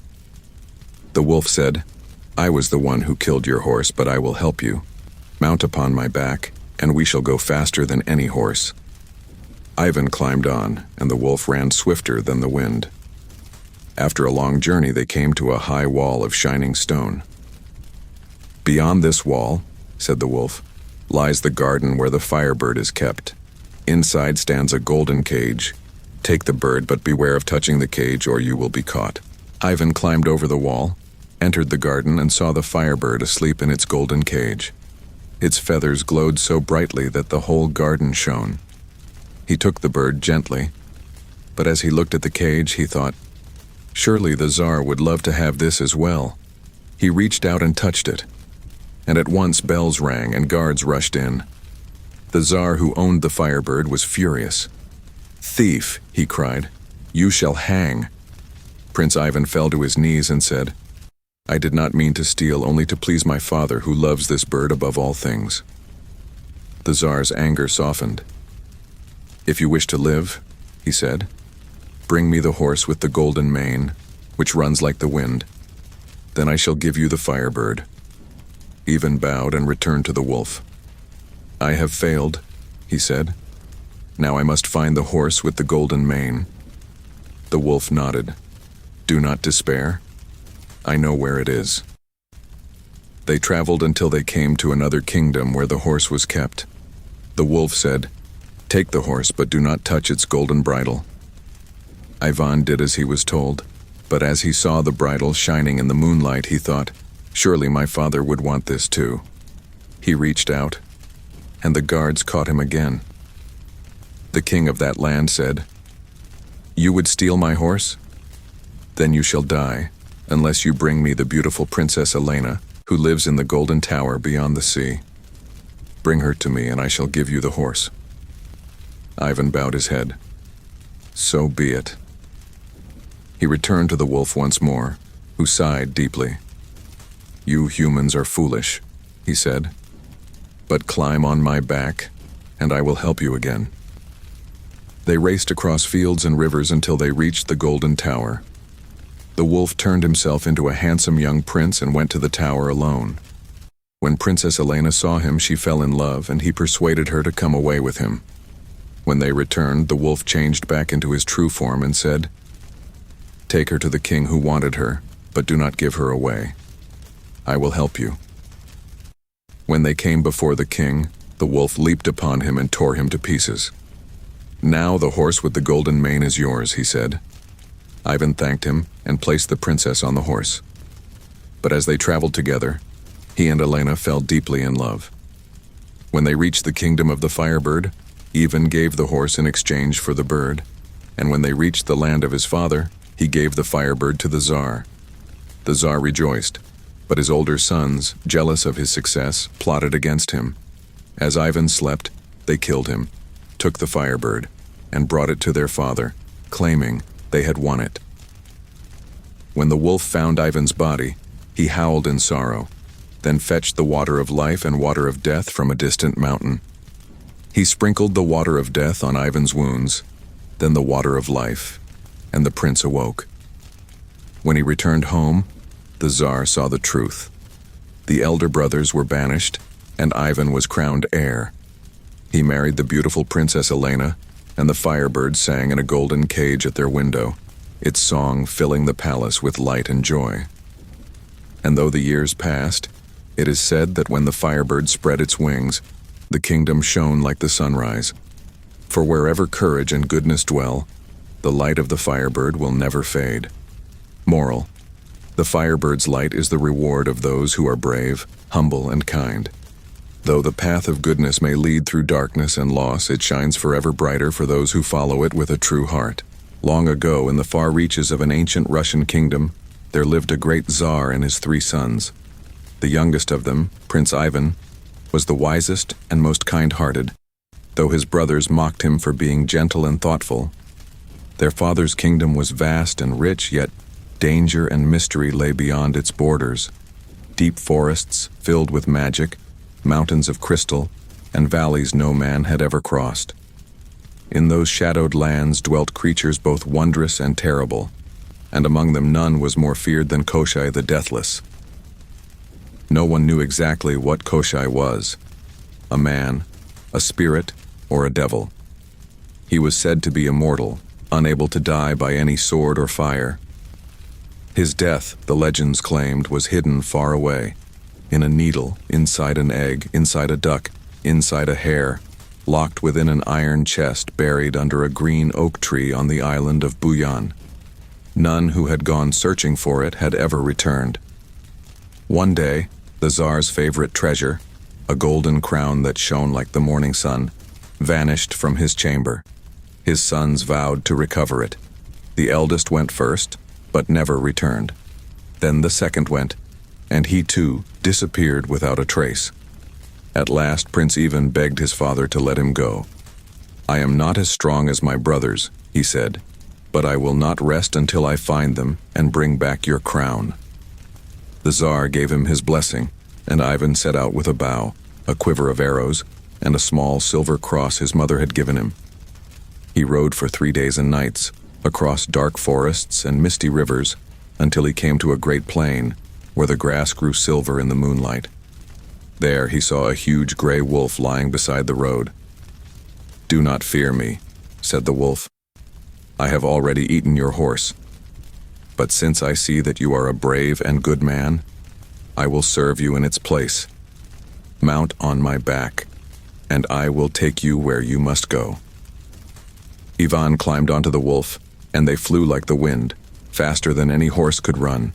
The wolf said, "I was the one who killed your horse, but I will help you. Mount upon my back, and we shall go faster than any horse." Ivan climbed on, and the wolf ran swifter than the wind. After a long journey, they came to a high wall of shining stone. "Beyond this wall," said the wolf, "lies the garden where the firebird is kept. Inside stands a golden cage. Take the bird, but beware of touching the cage or you will be caught." Ivan climbed over the wall, entered the garden, and saw the firebird asleep in its golden cage. Its feathers glowed so brightly that the whole garden shone. He took the bird gently, but as he looked at the cage, he thought, "Surely the Tsar would love to have this as well." He reached out and touched it, and at once bells rang and guards rushed in. The Tsar who owned the firebird was furious. "Thief," he cried, "you shall hang." Prince Ivan fell to his knees and said, "I did not mean to steal, only to please my father who loves this bird above all things." The Tsar's anger softened. "If you wish to live," he said, "bring me the horse with the golden mane, which runs like the wind. Then I shall give you the firebird." Ivan bowed and returned to the wolf. "I have failed," he said. "Now I must find the horse with the golden mane." The wolf nodded. "Do not despair. I know where it is." They traveled until they came to another kingdom where the horse was kept. The wolf said, "Take the horse, but do not touch its golden bridle." Ivan did as he was told, but as he saw the bridle shining in the moonlight, he thought, "Surely my father would want this too." He reached out, and the guards caught him again. The king of that land said, "You would steal my horse? Then you shall die, unless you bring me the beautiful Princess Elena, who lives in the golden tower beyond the sea. Bring her to me, and I shall give you the horse." Ivan bowed his head. "So be it." He returned to the wolf once more, who sighed deeply. "You humans are foolish," he said, "but climb on my back, and I will help you again." They raced across fields and rivers until they reached the golden tower. The wolf turned himself into a handsome young prince and went to the tower alone. When Princess Elena saw him, she fell in love, and he persuaded her to come away with him. When they returned, the wolf changed back into his true form and said, "Take her to the king who wanted her, but do not give her away." I will help you." When they came before the king, the wolf leaped upon him and tore him to pieces. "Now the horse with the golden mane is yours," he said. Ivan thanked him and placed the princess on the horse. But as they traveled together, he and Elena fell deeply in love. When they reached the kingdom of the Firebird, Ivan gave the horse in exchange for the bird, and when they reached the land of his father, he gave the Firebird to the Tsar. The Tsar rejoiced, but his older sons, jealous of his success, plotted against him. As Ivan slept, they killed him, took the Firebird, and brought it to their father, claiming they had won it. When the wolf found Ivan's body, he howled in sorrow, then fetched the water of life and water of death from a distant mountain. He sprinkled the water of death on Ivan's wounds, then the water of life, and the prince awoke. When he returned home, the Tsar saw the truth. The elder brothers were banished, and Ivan was crowned heir. He married the beautiful Princess Elena, and the Firebird sang in a golden cage at their window, its song filling the palace with light and joy. And though the years passed, it is said that when the Firebird spread its wings, the kingdom shone like the sunrise. For wherever courage and goodness dwell, the light of the Firebird will never fade. Moral: the Firebird's light is the reward of those who are brave, humble, and kind. Though the path of goodness may lead through darkness and loss, it shines forever brighter for those who follow it with a true heart. Long ago, in the far reaches of an ancient Russian kingdom, there lived a great Tsar and his 3 sons. The youngest of them, Prince Ivan, was the wisest and most kind-hearted, though his brothers mocked him for being gentle and thoughtful. Their father's kingdom was vast and rich, yet danger and mystery lay beyond its borders. Deep forests filled with magic, mountains of crystal, and valleys no man had ever crossed. In those shadowed lands dwelt creatures both wondrous and terrible, and among them none was more feared than Koshchei the Deathless. No one knew exactly what Koshchei was: a man, a spirit, or a devil. He was said to be immortal, unable to die by any sword or fire. His death, the legends claimed, was hidden far away, in a needle, inside an egg, inside a duck, inside a hare, locked within an iron chest buried under a green oak tree on the island of Buyan. None who had gone searching for it had ever returned. One day, the Tsar's favorite treasure, a golden crown that shone like the morning sun, vanished from his chamber. His sons vowed to recover it. The eldest went first, but never returned. Then the second went, and he too disappeared without a trace. At last Prince Ivan begged his father to let him go. "I am not as strong as my brothers," he said, "but I will not rest until I find them and bring back your crown." The Tsar gave him his blessing, and Ivan set out with a bow, a quiver of arrows, and a small silver cross his mother had given him. He rode for 3 days and nights, across dark forests and misty rivers, until he came to a great plain, where the grass grew silver in the moonlight. There he saw a huge gray wolf lying beside the road. "Do not fear me," said the wolf. "I have already eaten your horse. But since I see that you are a brave and good man, I will serve you in its place. Mount on my back, and I will take you where you must go." Ivan climbed onto the wolf, and they flew like the wind, faster than any horse could run.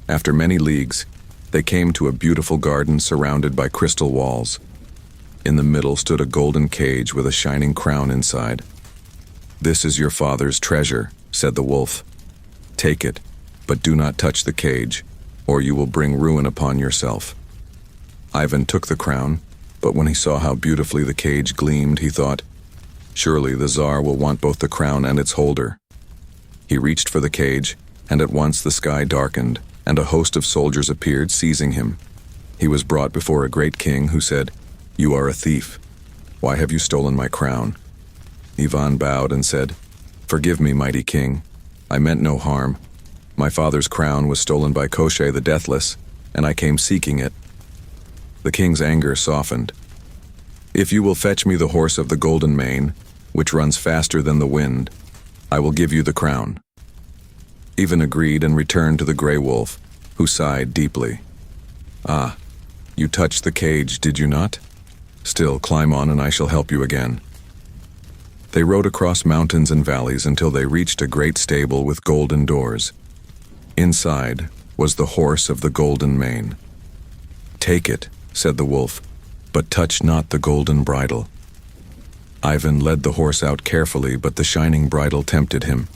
After many leagues, they came to a beautiful garden surrounded by crystal walls. In the middle stood a golden cage with a shining crown inside. "This is your father's treasure," said the wolf. "Take it, but do not touch the cage, or you will bring ruin upon yourself." Ivan took the crown, but when he saw how beautifully the cage gleamed, he thought, "Surely the Tsar will want both the crown and its holder." He reached for the cage, and at once the sky darkened, and a host of soldiers appeared, seizing him. He was brought before a great king, who said, "You are a thief. Why have you stolen my crown?" Ivan bowed and said, "Forgive me, mighty king. I meant no harm. My father's crown was stolen by Koshchei the Deathless, and I came seeking it." The king's anger softened. "If you will fetch me the horse of the golden mane, which runs faster than the wind, I will give you the crown." Ivan agreed and returned to the gray wolf, who sighed deeply. "Ah, you touched the cage, did you not? Still, climb on and I shall help you again." They rode across mountains and valleys until they reached a great stable with golden doors. Inside was the horse of the golden mane. "Take it," said the wolf, "but touch not the golden bridle." Ivan led the horse out carefully, but the shining bridle tempted him.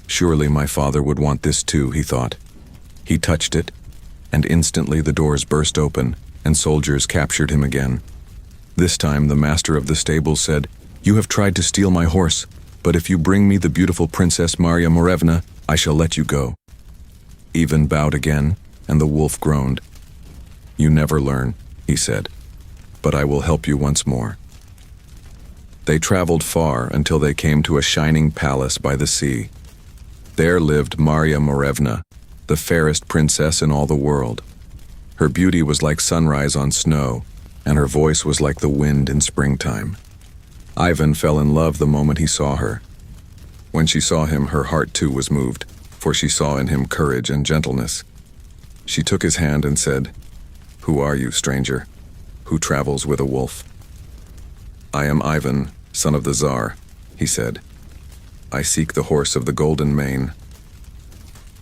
Surely my father would want this too, he thought. He touched it, and instantly the doors burst open, and soldiers captured him again. This time the master of the stable said, "You have tried to steal my horse, but if you bring me the beautiful Princess Marya Morevna, I shall let you go." Ivan bowed again, and the wolf groaned. "You never learn," he said, "but I will help you once more." They traveled far until they came to a shining palace by the sea. There lived Marya Morevna, the fairest princess in all the world. Her beauty was like sunrise on snow, and her voice was like the wind in springtime. Ivan fell in love the moment he saw her. When she saw him, her heart too was moved, for she saw in him courage and gentleness. She took his hand and said, "Who are you, stranger, who travels with a wolf?" "I am Ivan, son of the Tsar," he said. "I seek the horse of the golden mane."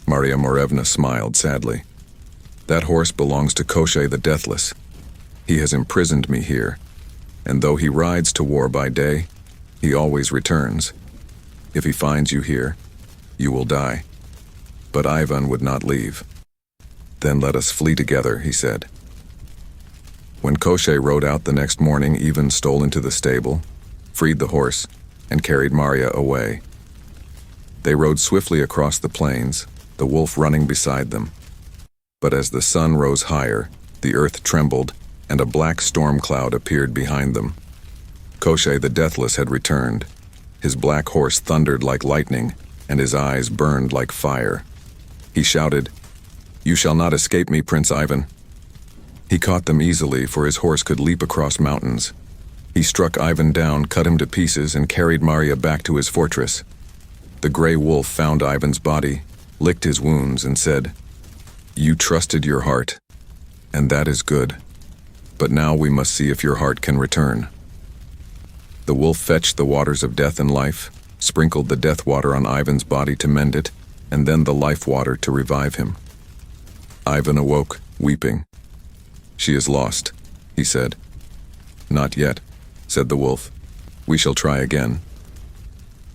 Marya Morevna smiled sadly. "That horse belongs to Koshchei the Deathless. He has imprisoned me here, and though he rides to war by day, he always returns. If he finds you here, you will die." But Ivan would not leave. "Then let us flee together," he said. When Koshchei rode out the next morning, Ivan stole into the stable, freed the horse, and carried Marya away. They rode swiftly across the plains, the wolf running beside them. But as the sun rose higher, the earth trembled, and a black storm cloud appeared behind them. Koshchei the Deathless had returned. His black horse thundered like lightning, and his eyes burned like fire. He shouted, "You shall not escape me, Prince Ivan." He caught them easily, for his horse could leap across mountains. He struck Ivan down, cut him to pieces, and carried Marya back to his fortress. The gray wolf found Ivan's body, licked his wounds, and said, "You trusted your heart, and that is good. But now we must see if your heart can return." The wolf fetched the waters of death and life, sprinkled the death water on Ivan's body to mend it, and then the life water to revive him. Ivan awoke, weeping. "She is lost," he said. "Not yet," said the wolf. "We shall try again."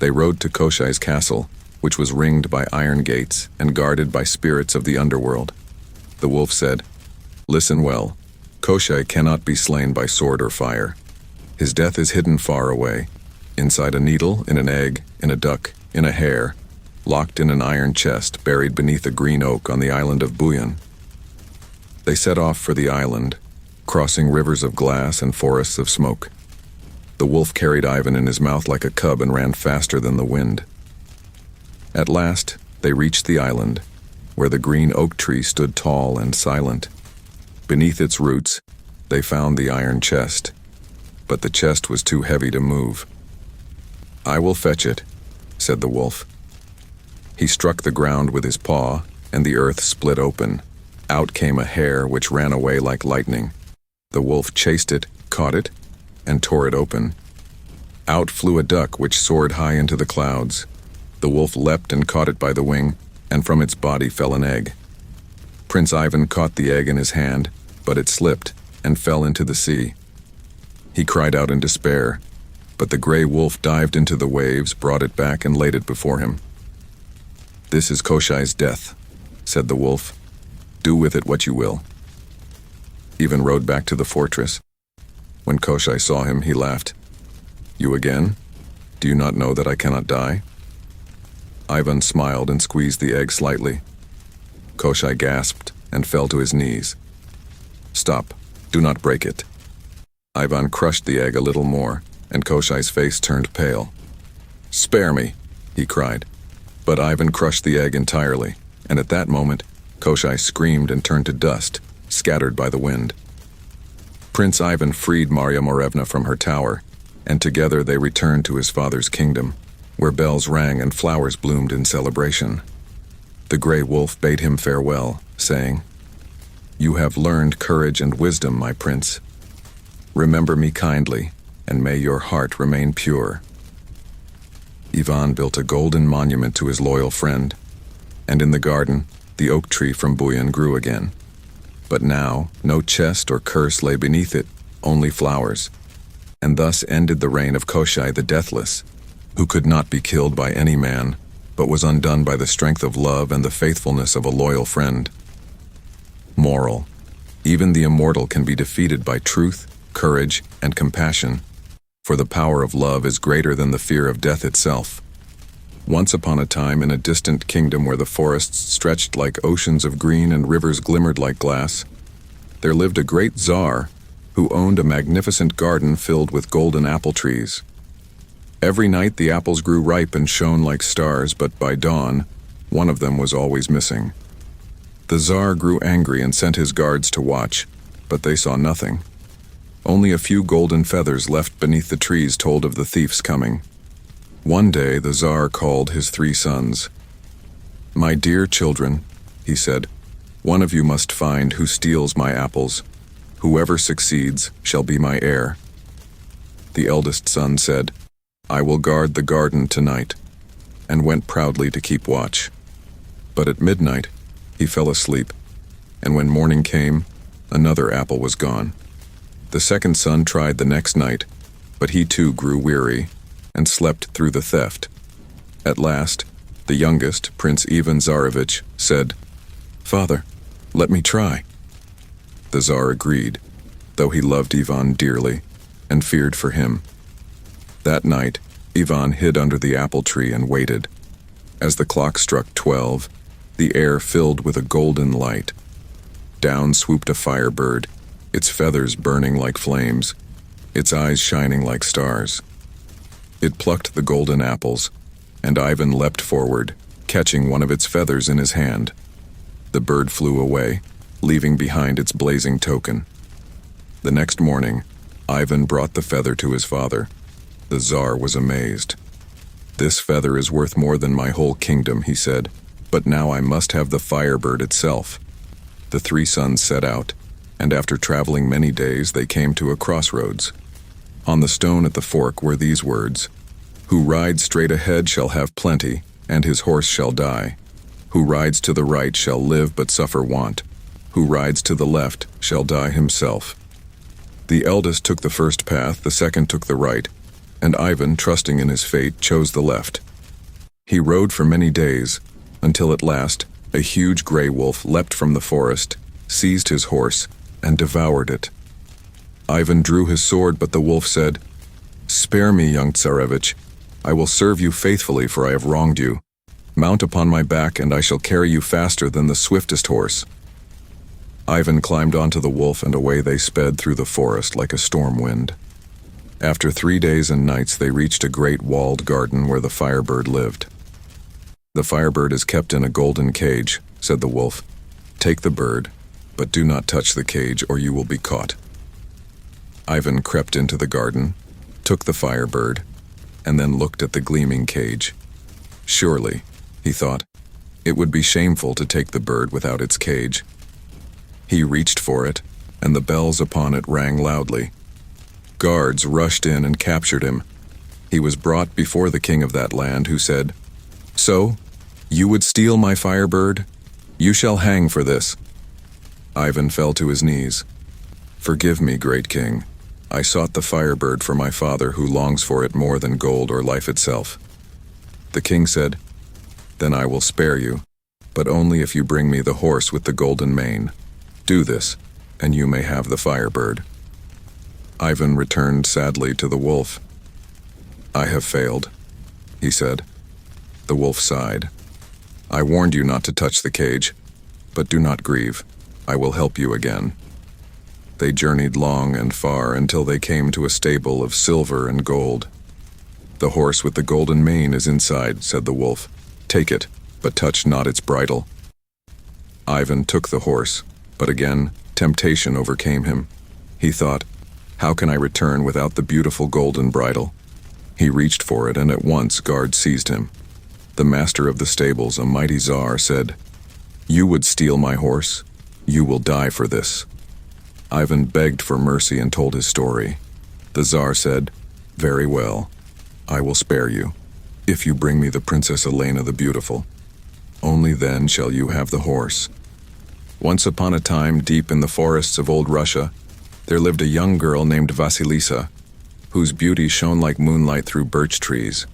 They rode to Koshchei's castle, which was ringed by iron gates and guarded by spirits of the underworld. The wolf said, "Listen well. Koshchei cannot be slain by sword or fire. His death is hidden far away, inside a needle, in an egg, in a duck, in a hare, locked in an iron chest buried beneath a green oak on the island of Buyan." They set off for the island, crossing rivers of glass and forests of smoke. The wolf carried Ivan in his mouth like a cub and ran faster than the wind. At last, they reached the island, where the green oak tree stood tall and silent. Beneath its roots, they found the iron chest, but the chest was too heavy to move. "I will fetch it," said the wolf. He struck the ground with his paw, and the earth split open. Out came a hare which ran away like lightning. The wolf chased it, caught it, and tore it open. Out flew a duck which soared high into the clouds. The wolf leapt and caught it by the wing, and from its body fell an egg. Prince Ivan caught the egg in his hand, but it slipped and fell into the sea. He cried out in despair, but the gray wolf dived into the waves, brought it back, and laid it before him. "This is Koshchei's death," said the wolf. "Do with it what you will." Ivan rode back to the fortress. When Koshchei saw him, he laughed. "You again? Do you not know that I cannot die?" Ivan smiled and squeezed the egg slightly. Koshchei gasped and fell to his knees. "Stop, do not break it." Ivan crushed the egg a little more, and Koshchei's face turned pale. "Spare me," he cried. But Ivan crushed the egg entirely, and at that moment, Koshchei screamed and turned to dust, scattered by the wind. Prince Ivan freed Marya Morevna from her tower, and together they returned to his father's kingdom, where bells rang and flowers bloomed in celebration. The gray wolf bade him farewell, saying, You have learned courage and wisdom, my prince. Remember me kindly, and may your heart remain pure." Ivan built a golden monument to his loyal friend, and in the garden, the oak tree from Buyan grew again. But now, no chest or curse lay beneath it, only flowers. And thus ended the reign of Koshchei the Deathless, who could not be killed by any man, but was undone by the strength of love and the faithfulness of a loyal friend. Moral: even the immortal can be defeated by truth, courage, and compassion, for the power of love is greater than the fear of death itself. Once upon a time, in a distant kingdom where the forests stretched like oceans of green and rivers glimmered like glass, there lived a great Tsar who owned a magnificent garden filled with golden apple trees. Every night the apples grew ripe and shone like stars, but by dawn, one of them was always missing. The Tsar grew angry and sent his guards to watch, but they saw nothing. Only a few golden feathers left beneath the trees told of the thief's coming. One day the Tsar called his 3 sons. "My dear children," he said, "one of you must find who steals my apples. Whoever succeeds shall be my heir." The eldest son said, "I will guard the garden tonight," and went proudly to keep watch. But at midnight, he fell asleep, and when morning came, another apple was gone. The second son tried the next night, but he too grew weary, and slept through the theft. At last, the youngest, Prince Ivan Tsarevich, said, "Father, let me try." The Tsar agreed, though he loved Ivan dearly, and feared for him. That night, Ivan hid under the apple tree and waited. As the clock struck 12, the air filled with a golden light. Down swooped a firebird, its feathers burning like flames, its eyes shining like stars. It plucked the golden apples, and Ivan leapt forward, catching one of its feathers in his hand. The bird flew away, leaving behind its blazing token. The next morning, Ivan brought the feather to his father. The Tsar was amazed. "This feather is worth more than my whole kingdom," he said, "but now I must have the firebird itself." The 3 sons set out, and after traveling many days they came to a crossroads. On the stone at the fork were these words: "Who rides straight ahead shall have plenty, and his horse shall die. Who rides to the right shall live but suffer want. Who rides to the left shall die himself." The eldest took the first path, the second took the right, and Ivan, trusting in his fate, chose the left. He rode for many days, until at last a huge gray wolf leapt from the forest, seized his horse, and devoured it. Ivan drew his sword, but the wolf said, "Spare me, young Tsarevich. I will serve you faithfully, for I have wronged you. Mount upon my back, and I shall carry you faster than the swiftest horse." Ivan climbed onto the wolf, and away they sped through the forest like a storm wind. After 3 days and nights they reached a great walled garden where the firebird lived. "The firebird is kept in a golden cage," said the wolf. "Take the bird, but do not touch the cage or you will be caught." Ivan crept into the garden, took the firebird, and then looked at the gleaming cage. Surely, he thought, it would be shameful to take the bird without its cage. He reached for it, and the bells upon it rang loudly. Guards rushed in and captured him. He was brought before the king of that land, who said, "So, you would steal my firebird? You shall hang for this." Ivan fell to his knees. "Forgive me, great king. I sought the firebird for my father, who longs for it more than gold or life itself." The king said, "Then I will spare you, but only if you bring me the horse with the golden mane. Do this, and you may have the firebird." Ivan returned sadly to the wolf. "I have failed," he said. The wolf sighed. "I warned you not to touch the cage, but do not grieve. I will help you again." They journeyed long and far until they came to a stable of silver and gold. "The horse with the golden mane is inside," said the wolf. "Take it, but touch not its bridle." Ivan took the horse, but again temptation overcame him. He thought, "How can I return without the beautiful golden bridle?" He reached for it, and at once guards seized him. The master of the stables, a mighty Tsar, said, "You would steal my horse? You will die for this." Ivan begged for mercy and told his story. The Tsar said, "Very well, I will spare you, if you bring me the Princess Elena the Beautiful. Only then shall you have the horse." Once upon a time, deep in the forests of old Russia, there lived a young girl named Vasilisa, whose beauty shone like moonlight through birch trees.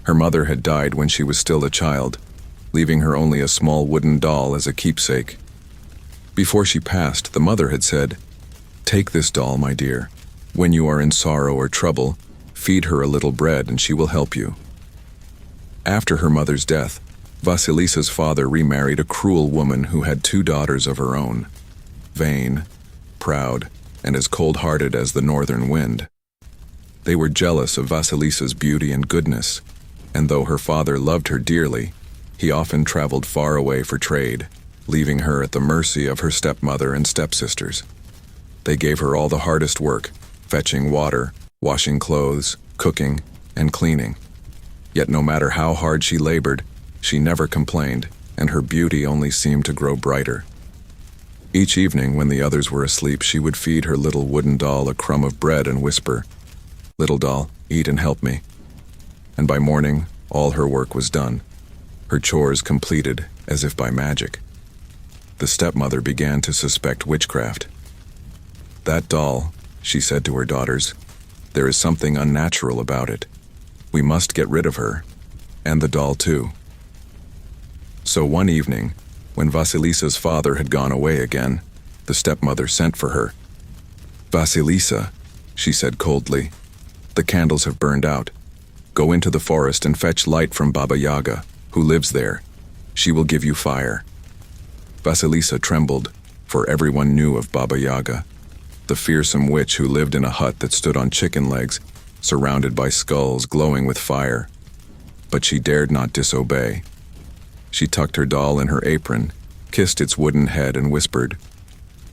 Her mother had died when she was still a child, leaving her only a small wooden doll as a keepsake. Before she passed, the mother had said, "Take this doll, my dear. When you are in sorrow or trouble, feed her a little bread and she will help you." After her mother's death, Vasilisa's father remarried a cruel woman who had 2 daughters of her own, vain, proud, and as cold-hearted as the northern wind. They were jealous of Vasilisa's beauty and goodness, and though her father loved her dearly, he often traveled far away for trade, leaving her at the mercy of her stepmother and stepsisters. They gave her all the hardest work, fetching water, washing clothes, cooking, and cleaning. Yet no matter how hard she labored, she never complained, and her beauty only seemed to grow brighter. Each evening, when the others were asleep, she would feed her little wooden doll a crumb of bread and whisper, "Little doll, eat and help me." And by morning, all her work was done, her chores completed as if by magic. The stepmother began to suspect witchcraft. "That doll," she said to her daughters, "there is something unnatural about it. We must get rid of her, and the doll too." So one evening, when Vasilisa's father had gone away again, the stepmother sent for her. "Vasilisa," she said coldly, "the candles have burned out. Go into the forest and fetch light from Baba Yaga, who lives there. She will give you fire." Vasilisa trembled, for everyone knew of Baba Yaga, the fearsome witch who lived in a hut that stood on chicken legs, surrounded by skulls glowing with fire. But she dared not disobey. She tucked her doll in her apron, kissed its wooden head, and whispered,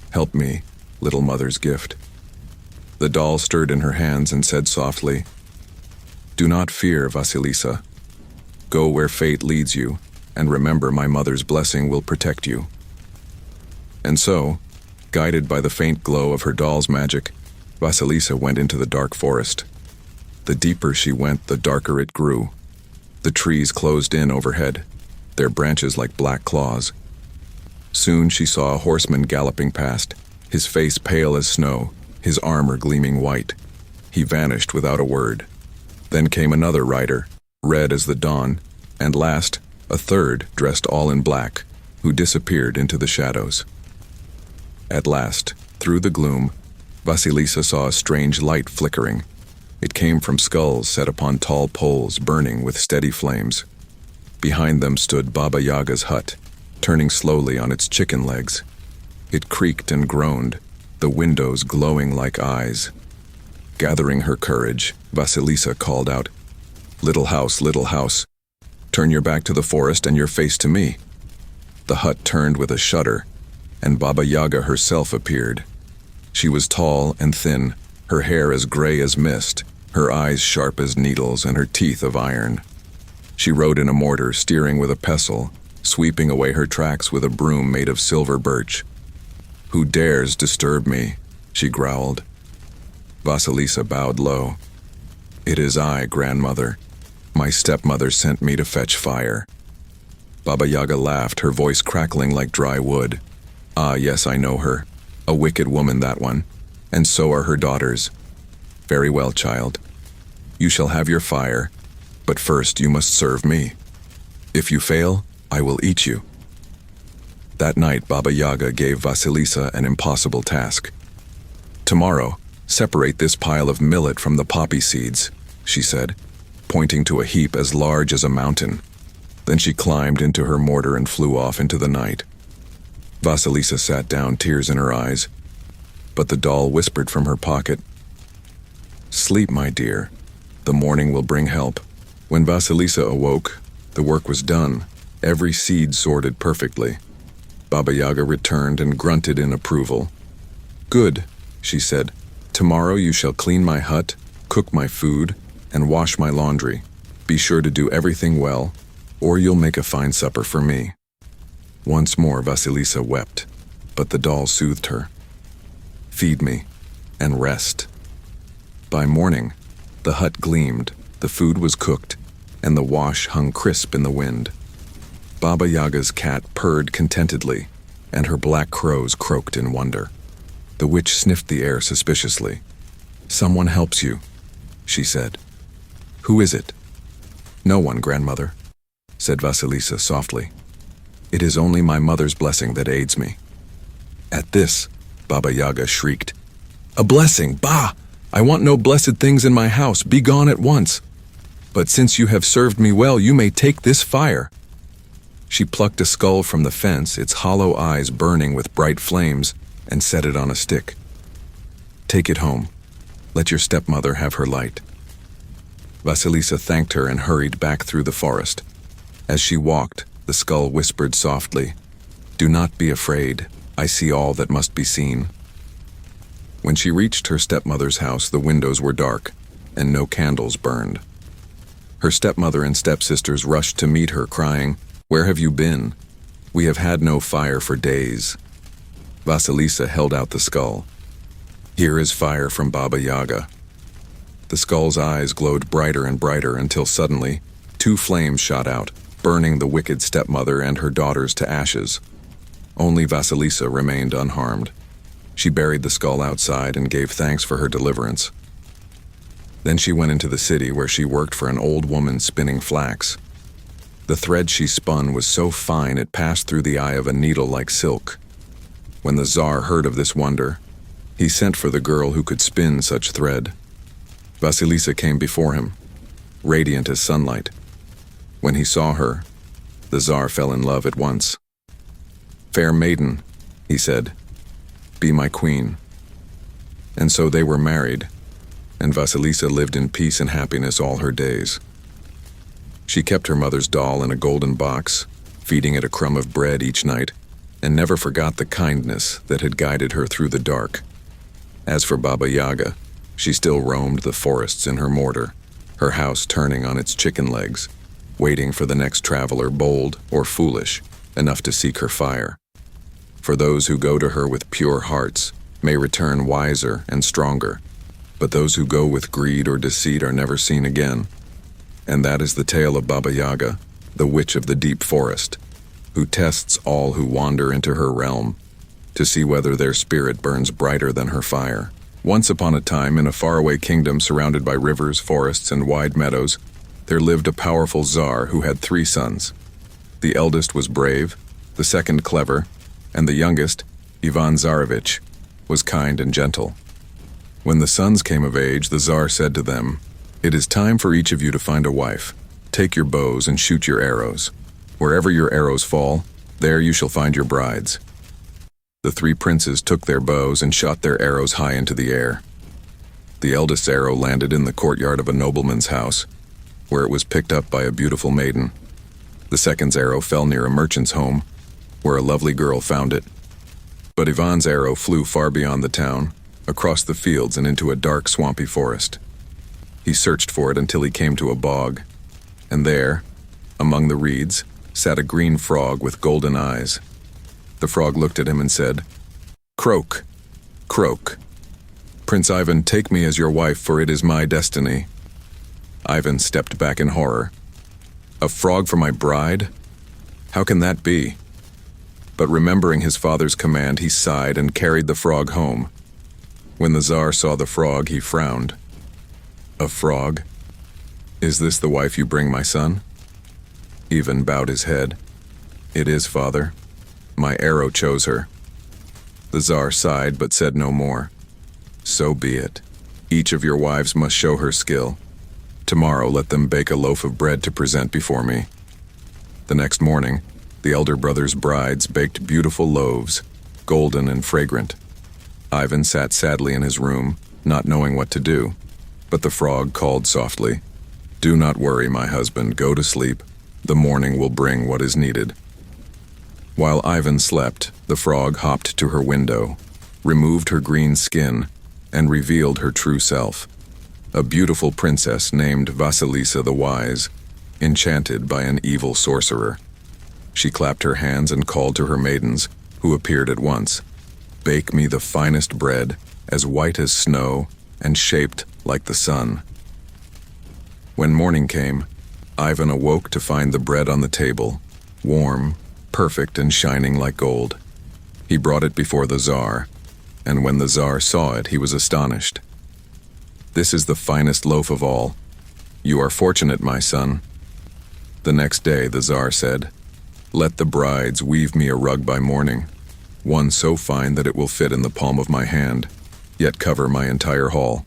"Help me, little mother's gift." The doll stirred in her hands and said softly, "Do not fear, Vasilisa. Go where fate leads you, and remember my mother's blessing will protect you." And so, guided by the faint glow of her doll's magic, Vasilisa went into the dark forest. The deeper she went, the darker it grew. The trees closed in overhead, their branches like black claws. Soon she saw a horseman galloping past, his face pale as snow, his armor gleaming white. He vanished without a word. Then came another rider, red as the dawn, and last, a third, dressed all in black, who disappeared into the shadows. At last, through the gloom, Vasilisa saw a strange light flickering. It came from skulls set upon tall poles burning with steady flames. Behind them stood Baba Yaga's hut, turning slowly on its chicken legs. It creaked and groaned, the windows glowing like eyes. Gathering her courage, Vasilisa called out, little house, turn your back to the forest and your face to me." The hut turned with a shudder, and Baba Yaga herself appeared. She was tall and thin, her hair as gray as mist, her eyes sharp as needles, and her teeth of iron. She rode in a mortar, steering with a pestle, sweeping away her tracks with a broom made of silver birch. "Who dares disturb me?" she growled. Vasilisa bowed low. "It is I, grandmother. My stepmother sent me to fetch fire." Baba Yaga laughed, her voice crackling like dry wood. "Ah, yes, I know her. A wicked woman, that one. And so are her daughters. Very well, child. You shall have your fire, but first you must serve me. If you fail, I will eat you." That night, Baba Yaga gave Vasilisa an impossible task. "Tomorrow, separate this pile of millet from the poppy seeds," she said, pointing to a heap as large as a mountain. Then she climbed into her mortar and flew off into the night. Vasilisa sat down, tears in her eyes, but the doll whispered from her pocket, "Sleep, my dear. The morning will bring help." When Vasilisa awoke, the work was done, every seed sorted perfectly. Baba Yaga returned and grunted in approval. "Good," she said. "Tomorrow you shall clean my hut, cook my food, and wash my laundry. Be sure to do everything well, or you'll make a fine supper for me." Once more Vasilisa wept, but the doll soothed her. "Feed me, and rest." By morning, the hut gleamed, the food was cooked, and the wash hung crisp in the wind. Baba Yaga's cat purred contentedly, and her black crows croaked in wonder. The witch sniffed the air suspiciously. "Someone helps you," she said. "Who is it?" "No one, grandmother," said Vasilisa softly. "It is only my mother's blessing that aids me." At this, Baba Yaga shrieked, "A blessing! Bah! I want no blessed things in my house. Be gone at once. But since you have served me well, you may take this fire." She plucked a skull from the fence, its hollow eyes burning with bright flames, and set it on a stick. "Take it home. Let your stepmother have her light." Vasilisa thanked her and hurried back through the forest. As she walked, the skull whispered softly, "Do not be afraid. I see all that must be seen." When she reached her stepmother's house, the windows were dark, and no candles burned. Her stepmother and stepsisters rushed to meet her, crying, "Where have you been? We have had no fire for days." Vasilisa held out the skull. "Here is fire from Baba Yaga." The skull's eyes glowed brighter and brighter until suddenly 2 flames shot out, burning the wicked stepmother and her daughters to ashes. Only Vasilisa remained unharmed. She buried the skull outside and gave thanks for her deliverance. Then she went into the city where she worked for an old woman spinning flax. The thread she spun was so fine it passed through the eye of a needle like silk. When the Tsar heard of this wonder, he sent for the girl who could spin such thread. Vasilisa came before him, radiant as sunlight. When he saw her, the Tsar fell in love at once. "Fair maiden," he said, "be my queen." And so they were married, and Vasilisa lived in peace and happiness all her days. She kept her mother's doll in a golden box, feeding it a crumb of bread each night, and never forgot the kindness that had guided her through the dark. As for Baba Yaga, she still roamed the forests in her mortar, her house turning on its chicken legs, waiting for the next traveler bold or foolish enough to seek her fire. For those who go to her with pure hearts may return wiser and stronger, but those who go with greed or deceit are never seen again. And that is the tale of Baba Yaga, the witch of the deep forest, who tests all who wander into her realm to see whether their spirit burns brighter than her fire. Once upon a time, in a faraway kingdom surrounded by rivers, forests, and wide meadows, there lived a powerful Tsar who had 3 sons. The eldest was brave, the second clever, and the youngest, Ivan Tsarevich, was kind and gentle. When the sons came of age, the Tsar said to them, "It is time for each of you to find a wife. Take your bows and shoot your arrows. Wherever your arrows fall, there you shall find your brides." The 3 princes took their bows and shot their arrows high into the air. The eldest's arrow landed in the courtyard of a nobleman's house, where it was picked up by a beautiful maiden. The second's arrow fell near a merchant's home, where a lovely girl found it. But Ivan's arrow flew far beyond the town, across the fields and into a dark, swampy forest. He searched for it until he came to a bog, and there, among the reeds, sat a green frog with golden eyes. The frog looked at him and said, "Croak, croak. Prince Ivan, take me as your wife, for it is my destiny." Ivan stepped back in horror. "A frog for my bride? How can that be?" But remembering his father's command, he sighed and carried the frog home. When the Tsar saw the frog, he frowned. "A frog? Is this the wife you bring, my son?" Ivan bowed his head. "It is, father. My arrow chose her." The Tsar sighed but said no more. "So be it. Each of your wives must show her skill. Tomorrow let them bake a loaf of bread to present before me." The next morning, the elder brother's brides baked beautiful loaves, golden and fragrant. Ivan sat sadly in his room, not knowing what to do, but the frog called softly, "Do not worry, my husband, go to sleep. The morning will bring what is needed." While Ivan slept, the frog hopped to her window, removed her green skin, and revealed her true self, a beautiful princess named Vasilisa the Wise, enchanted by an evil sorcerer. She clapped her hands and called to her maidens, who appeared at once, Bake me the finest bread, as white as snow and shaped like the sun." When morning came, Ivan awoke to find the bread on the table, warm, perfect, and shining like gold. He brought it before the Tsar, and when the Tsar saw it, he was astonished. "This is the finest loaf of all. You are fortunate, my son." The next day, the Tsar said, "Let the brides weave me a rug by morning, one so fine that it will fit in the palm of my hand, yet cover my entire hall."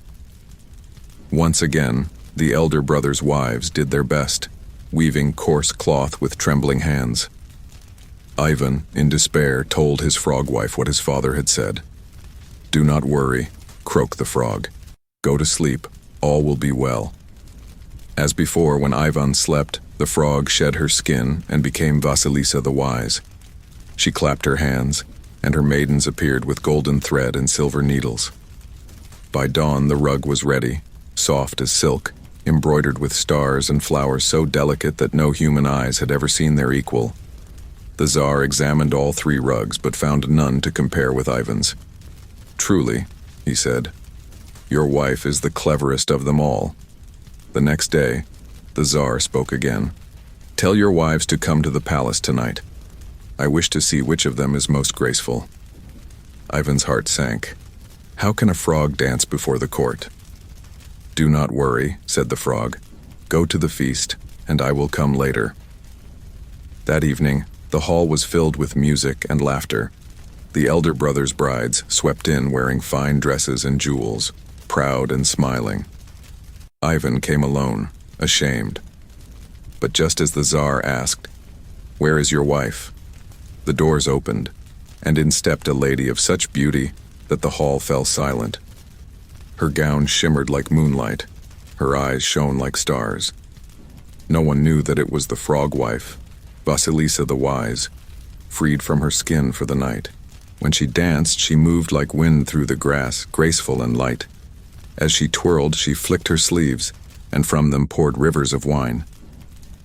Once again, the elder brothers' wives did their best, weaving coarse cloth with trembling hands. Ivan, in despair, told his frog wife what his father had said. "Do not worry," croaked the frog. "Go to sleep, all will be well." As before, when Ivan slept, the frog shed her skin and became Vasilisa the Wise. She clapped her hands, and her maidens appeared with golden thread and silver needles. By dawn the rug was ready, soft as silk, embroidered with stars and flowers so delicate that no human eyes had ever seen their equal. The Tsar examined all 3 rugs but found none to compare with Ivan's. "Truly," he said, "your wife is the cleverest of them all." The next day, the Tsar spoke again. "Tell your wives to come to the palace tonight. I wish to see which of them is most graceful." Ivan's heart sank. How can a frog dance before the court? "Do not worry," said the frog. "Go to the feast, and I will come later." That evening, the hall was filled with music and laughter. The elder brothers' brides swept in wearing fine dresses and jewels, proud and smiling. Ivan came alone, ashamed. But just as the Tsar asked, "Where is your wife?" the doors opened, and in stepped a lady of such beauty that the hall fell silent. Her gown shimmered like moonlight, her eyes shone like stars. No one knew that it was the frog wife, Vasilisa the Wise, freed from her skin for the night. When she danced, she moved like wind through the grass, graceful and light. As she twirled, she flicked her sleeves, and from them poured rivers of wine.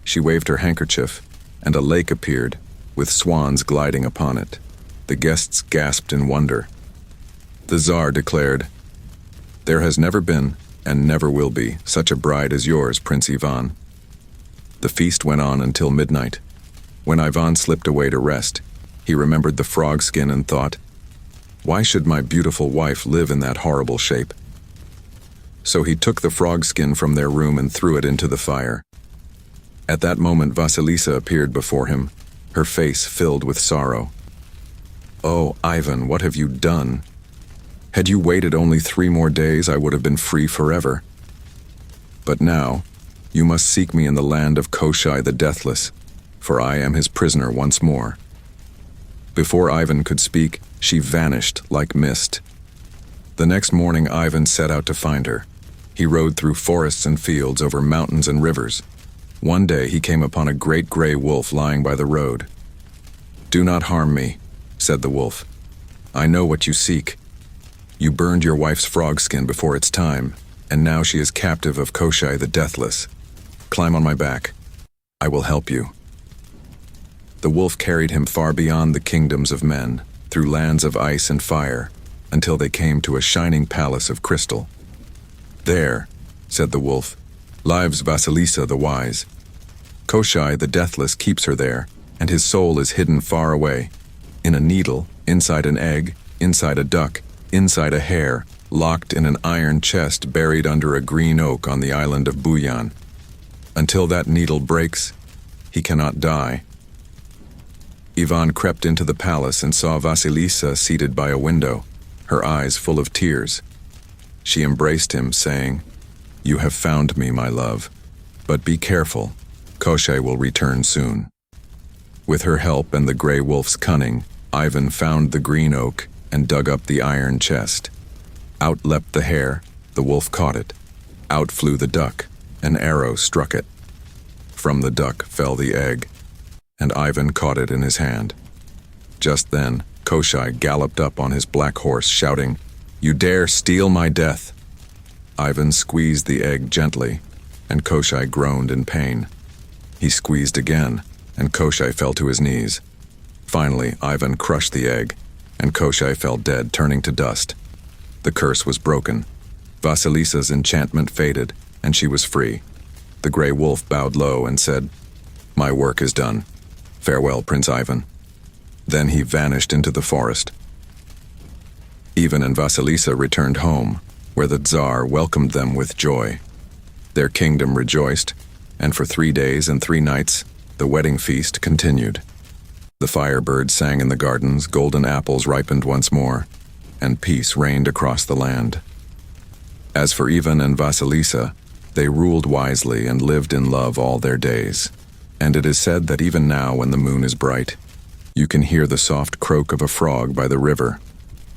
She waved her handkerchief, and a lake appeared, with swans gliding upon it. The guests gasped in wonder. The Tsar declared, "There has never been, and never will be, such a bride as yours, Prince Ivan." The feast went on until midnight. When Ivan slipped away to rest, he remembered the frog skin and thought, "Why should my beautiful wife live in that horrible shape?" So he took the frog skin from their room and threw it into the fire. At that moment Vasilisa appeared before him, her face filled with sorrow. "Oh, Ivan, what have you done? Had you waited only 3 more days, I would have been free forever. But now, you must seek me in the land of Koshchei the Deathless, for I am his prisoner once more." Before Ivan could speak, she vanished like mist. The next morning Ivan set out to find her. He rode through forests and fields, over mountains and rivers. One day he came upon a great gray wolf lying by the road. "Do not harm me," said the wolf. "I know what you seek. You burned your wife's frog skin before its time, and now she is captive of Koshchei the Deathless. Climb on my back. I will help you." The wolf carried him far beyond the kingdoms of men, through lands of ice and fire, until they came to a shining palace of crystal. "There," said the wolf, "lives Vasilisa the Wise. Koshchei the Deathless keeps her there, and his soul is hidden far away, in a needle, inside an egg, inside a duck, inside a hare, locked in an iron chest buried under a green oak on the island of Buyan. Until that needle breaks, he cannot die." Ivan crept into the palace and saw Vasilisa seated by a window, her eyes full of tears. She embraced him, saying, "You have found me, my love, but be careful, Koshchei will return soon." With her help and the gray wolf's cunning, Ivan found the green oak and dug up the iron chest. Out leapt the hare, the wolf caught it. Out flew the duck, an arrow struck it. From the duck fell the egg, and Ivan caught it in his hand. Just then, Koshchei galloped up on his black horse, shouting, "You dare steal my death!" Ivan squeezed the egg gently, and Koshchei groaned in pain. He squeezed again, and Koshchei fell to his knees. Finally, Ivan crushed the egg, and Koshai fell dead, turning to dust. The curse was broken. Vasilisa's enchantment faded, and she was free. The gray wolf bowed low and said, "My work is done. Farewell, Prince Ivan." Then he vanished into the forest. Ivan and Vasilisa returned home, where the Tsar welcomed them with joy. Their kingdom rejoiced, and for 3 days and 3 nights, the wedding feast continued. The firebirds sang in the gardens, golden apples ripened once more, and peace reigned across the land. As for Ivan and Vasilisa, they ruled wisely and lived in love all their days. And it is said that even now, when the moon is bright, you can hear the soft croak of a frog by the river,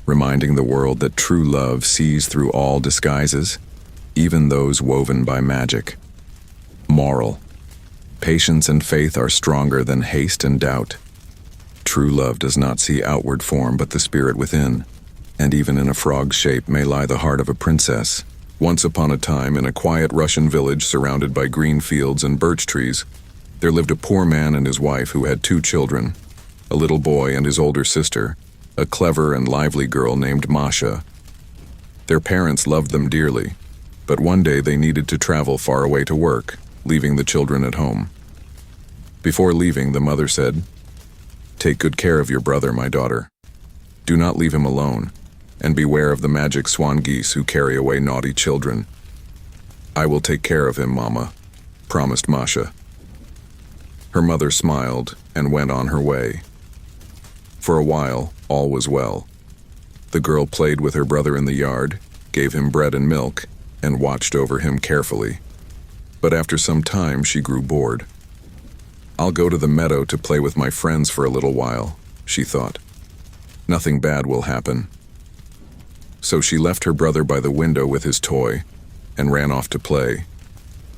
reminding the world that true love sees through all disguises, even those woven by magic. Moral: patience and faith are stronger than haste and doubt. True love does not see outward form but the spirit within, and even in a frog's shape may lie the heart of a princess. Once upon a time, in a quiet Russian village surrounded by green fields and birch trees, there lived a poor man and his wife who had 2 children, a little boy and his older sister, a clever and lively girl named Masha. Their parents loved them dearly, but one day they needed to travel far away to work, leaving the children at home. Before leaving, the mother said, "Take good care of your brother, my daughter. Do not leave him alone, and beware of the magic swan geese who carry away naughty children." "I will take care of him, Mama," promised Masha. Her mother smiled and went on her way. For a while, all was well. The girl played with her brother in the yard, gave him bread and milk, and watched over him carefully. But after some time, she grew bored. "I'll go to the meadow to play with my friends for a little while," she thought. "Nothing bad will happen." So she left her brother by the window with his toy and ran off to play.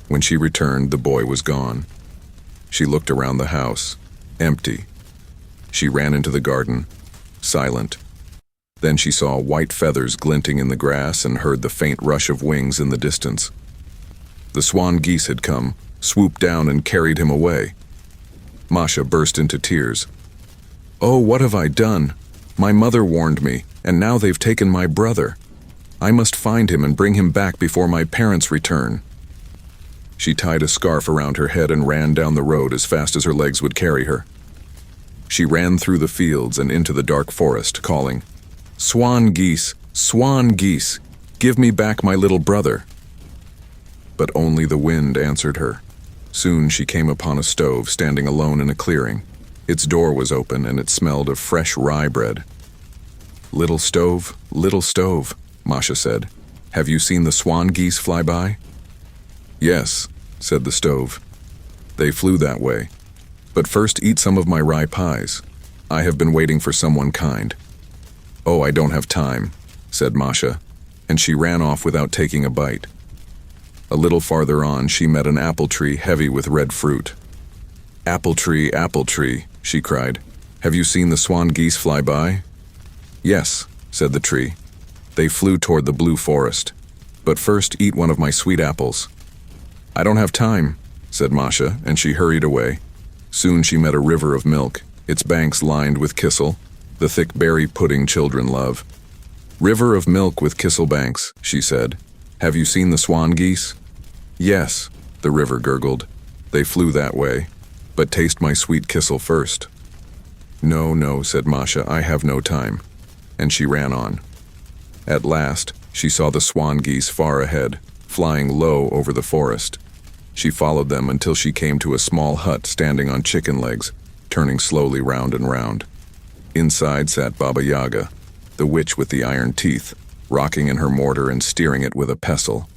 When she returned, the boy was gone. She looked around the house, empty. She ran into the garden, silent. Then she saw white feathers glinting in the grass and heard the faint rush of wings in the distance. The swan geese had come, swooped down and carried him away. Masha burst into tears. "Oh, what have I done? My mother warned me, and now they've taken my brother. I must find him and bring him back before my parents return." She tied a scarf around her head and ran down the road as fast as her legs would carry her. She ran through the fields and into the dark forest, calling, "Swan geese, swan geese, give me back my little brother." But only the wind answered her. Soon she came upon a stove standing alone in a clearing. Its door was open and it smelled of fresh rye bread. Little stove, Masha said, "have you seen the swan geese fly by?" "Yes," said the stove. "They flew that way. But first eat some of my rye pies. I have been waiting for someone kind." "Oh, I don't have time," said Masha, and she ran off without taking a bite. A little farther on, she met an apple tree heavy with red fruit. Apple tree, she cried. "Have you seen the swan geese fly by?" "Yes," said the tree. "They flew toward the blue forest. But first eat one of my sweet apples." "I don't have time," said Masha, and she hurried away. Soon she met a river of milk, its banks lined with kissel, the thick berry pudding children love. "River of milk with kissel banks," she said. "Have you seen the swan geese?" "Yes," the river gurgled. "They flew that way. But taste my sweet kissel first." No, said Masha, "I have no time." And she ran on. At last, she saw the swan geese far ahead, flying low over the forest. She followed them until she came to a small hut standing on chicken legs, turning slowly round and round. Inside sat Baba Yaga, the witch with the iron teeth, rocking in her mortar and steering it with a pestle.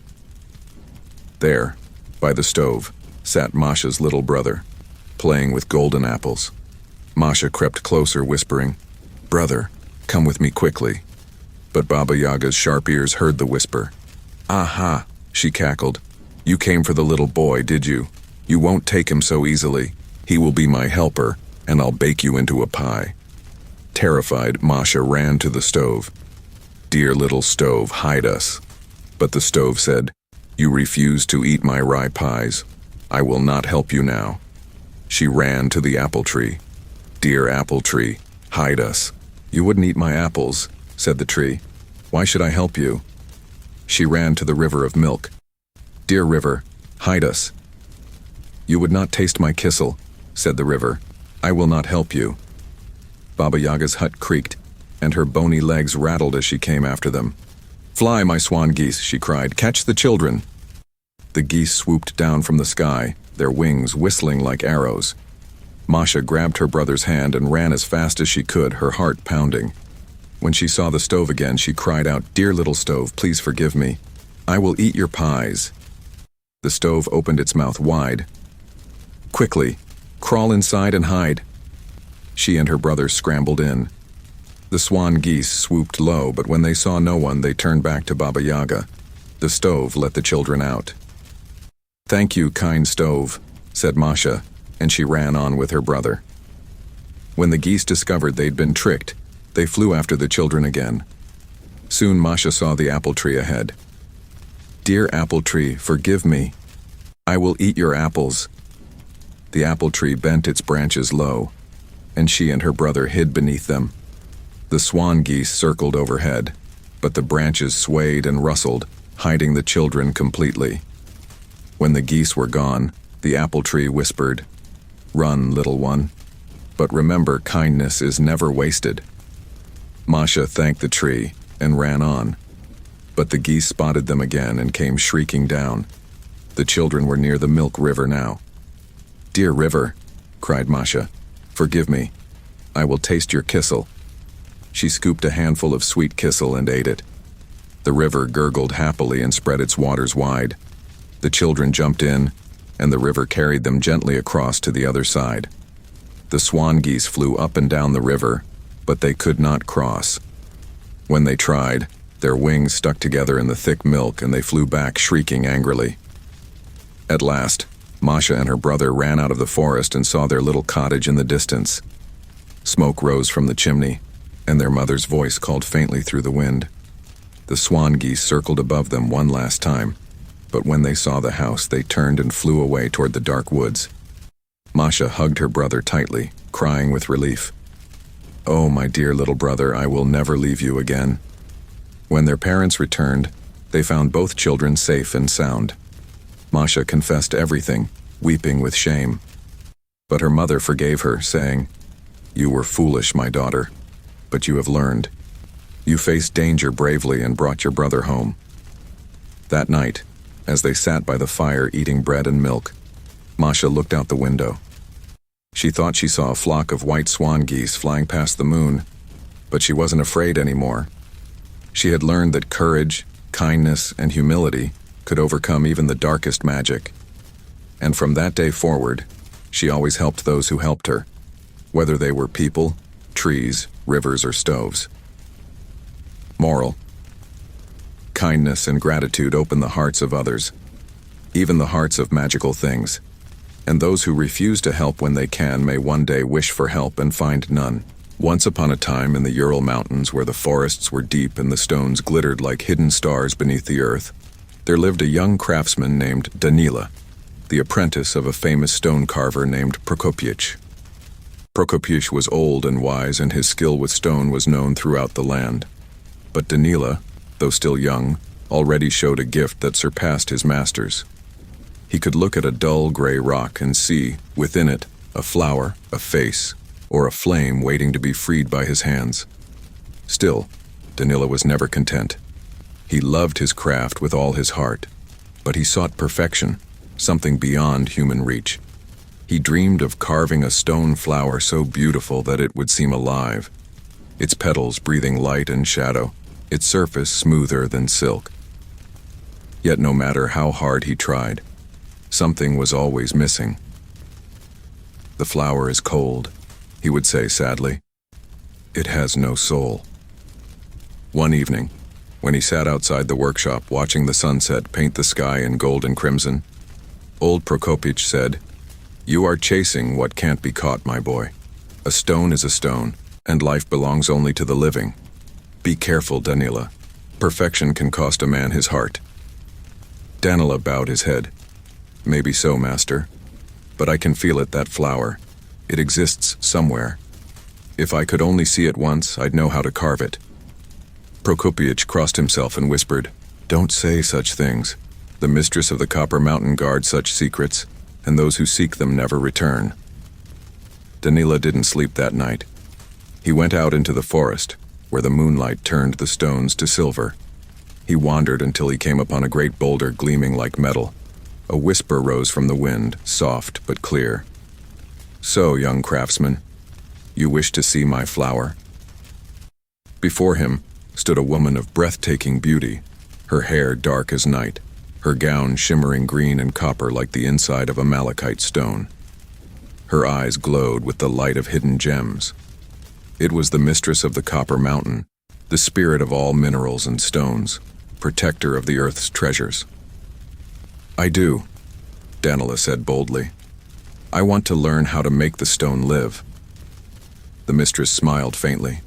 There, by the stove, sat Masha's little brother, playing with golden apples. Masha crept closer, whispering, "Brother, come with me quickly." But Baba Yaga's sharp ears heard the whisper. "Aha," she cackled. "You came for the little boy, did you? You won't take him so easily. He will be my helper, and I'll bake you into a pie." Terrified, Masha ran to the stove. "Dear little stove, hide us." But the stove said, "You refuse to eat my rye pies. I will not help you now." She ran to the apple tree. "Dear apple tree, hide us." "You wouldn't eat my apples," said the tree. "Why should I help you?" She ran to the river of milk. "Dear river, hide us." "You would not taste my kissel," said the river. "I will not help you." Baba Yaga's hut creaked, and her bony legs rattled as she came after them. "Fly, my swan geese," she cried. "Catch the children." The geese swooped down from the sky, their wings whistling like arrows. Masha grabbed her brother's hand and ran as fast as she could, her heart pounding. When she saw the stove again, she cried out, "Dear little stove, please forgive me. I will eat your pies." The stove opened its mouth wide. "Quickly, crawl inside and hide." She and her brother scrambled in. The swan geese swooped low, but when they saw no one, they turned back to Baba Yaga. The stove let the children out. "Thank you, kind stove," said Masha, and she ran on with her brother. When the geese discovered they'd been tricked, they flew after the children again. Soon Masha saw the apple tree ahead. "Dear apple tree, forgive me. I will eat your apples." The apple tree bent its branches low, and she and her brother hid beneath them. The swan geese circled overhead, but the branches swayed and rustled, hiding the children completely. When the geese were gone, the apple tree whispered, "Run, little one. But remember, kindness is never wasted." Masha thanked the tree and ran on, but the geese spotted them again and came shrieking down. The children were near the milk river now. "Dear river," cried Masha, "forgive me. I will taste your kissel." She scooped a handful of sweet kissel and ate it. The river gurgled happily and spread its waters wide. The children jumped in, and the river carried them gently across to the other side. The swan geese flew up and down the river, but they could not cross. When they tried, their wings stuck together in the thick milk and they flew back shrieking angrily. At last, Masha and her brother ran out of the forest and saw their little cottage in the distance. Smoke rose from the chimney, and their mother's voice called faintly through the wind. The swan geese circled above them one last time, but when they saw the house, they turned and flew away toward the dark woods. Masha hugged her brother tightly, crying with relief. "Oh, my dear little brother, I will never leave you again." When their parents returned, they found both children safe and sound. Masha confessed everything, weeping with shame. But her mother forgave her, saying, "You were foolish, my daughter, but you have learned. You faced danger bravely and brought your brother home." That night, as they sat by the fire eating bread and milk, Masha looked out the window. She thought she saw a flock of white swan geese flying past the moon, but she wasn't afraid anymore. She had learned that courage, kindness, and humility could overcome even the darkest magic. And from that day forward, she always helped those who helped her, whether they were people, trees, rivers, or stoves. Moral: kindness and gratitude open the hearts of others, even the hearts of magical things. And those who refuse to help when they can may one day wish for help and find none. Once upon a time in the Ural Mountains, where the forests were deep and the stones glittered like hidden stars beneath the earth, there lived a young craftsman named Danila, the apprentice of a famous stone carver named Prokopyich. Prokopyich was old and wise, and his skill with stone was known throughout the land. But Danila, though still young, already showed a gift that surpassed his master's. He could look at a dull gray rock and see, within it, a flower, a face, or a flame waiting to be freed by his hands. Still, Danila was never content. He loved his craft with all his heart, but he sought perfection, something beyond human reach. He dreamed of carving a stone flower so beautiful that it would seem alive, its petals breathing light and shadow, its surface smoother than silk. Yet no matter how hard he tried, something was always missing. "The flower is cold," he would say sadly. "It has no soul." One evening, when he sat outside the workshop watching the sunset paint the sky in gold and crimson, old Prokopyich said, "You are chasing what can't be caught, my boy. A stone is a stone, and life belongs only to the living. Be careful, Danila. Perfection can cost a man his heart." Danila bowed his head. "Maybe so, master. But I can feel it, that flower. It exists somewhere. If I could only see it once, I'd know how to carve it. Prokopiych crossed himself and whispered, "Don't say such things. The mistress of the Copper Mountain guards such secrets, and those who seek them never return." Danila didn't sleep that night. He went out into the forest, where the moonlight turned the stones to silver. He wandered until he came upon a great boulder gleaming like metal. A whisper rose from the wind, soft but clear. "So, young craftsman, you wish to see my flower?" Before him stood a woman of breathtaking beauty, her hair dark as night, her gown shimmering green and copper like the inside of a malachite stone. Her eyes glowed with the light of hidden gems. It was the mistress of the Copper Mountain, the spirit of all minerals and stones, protector of the earth's treasures. "I do," Danila said boldly. "I want to learn how to make the stone live." The mistress smiled faintly.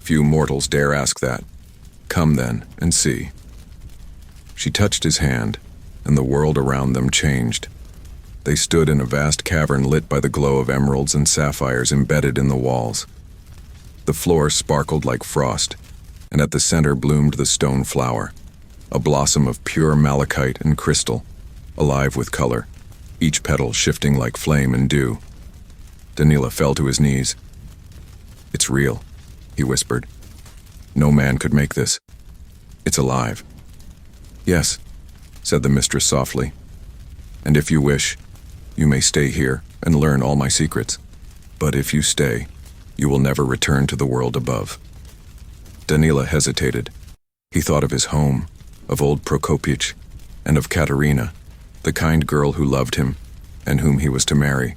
"Few mortals dare ask that. Come then, and see." She touched his hand, and the world around them changed. They stood in a vast cavern lit by the glow of emeralds and sapphires embedded in the walls. The floor sparkled like frost, and at the center bloomed the stone flower, a blossom of pure malachite and crystal, alive with color, each petal shifting like flame and dew. Danila fell to his knees. "It's real," he whispered. "No man could make this. It's alive." "Yes," said the mistress softly. "And if you wish, you may stay here and learn all my secrets. But if you stay, you will never return to the world above." Danila hesitated. He thought of his home, of old Prokopiych, and of Katerina, the kind girl who loved him and whom he was to marry.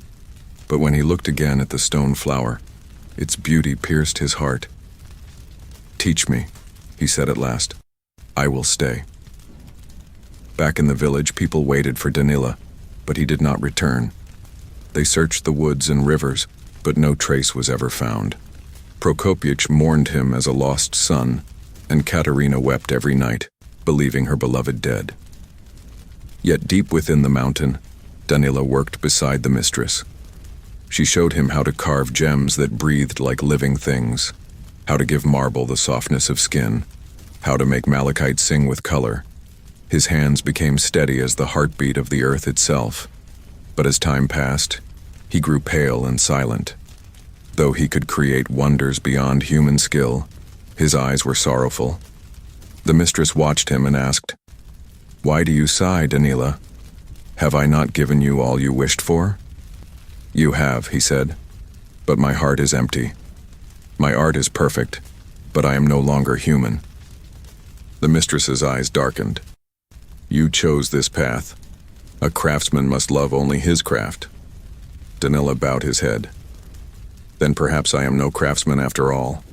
But when he looked again at the stone flower, its beauty pierced his heart. "Teach me," he said at last. "I will stay." Back in the village, people waited for Danila, but he did not return. They searched the woods and rivers, but no trace was ever found. Prokopiych mourned him as a lost son, and Katerina wept every night, believing her beloved dead. Yet deep within the mountain, Danila worked beside the mistress. She showed him how to carve gems that breathed like living things, how to give marble the softness of skin, how to make malachite sing with color. His hands became steady as the heartbeat of the earth itself. But as time passed, he grew pale and silent. Though he could create wonders beyond human skill, his eyes were sorrowful. The mistress watched him and asked, "Why do you sigh, Danila? Have I not given you all you wished for?" "You have," he said, "but my heart is empty. My art is perfect, but I am no longer human." The mistress's eyes darkened. "You chose this path. A craftsman must love only his craft." Danila bowed his head. "Then perhaps I am no craftsman after all."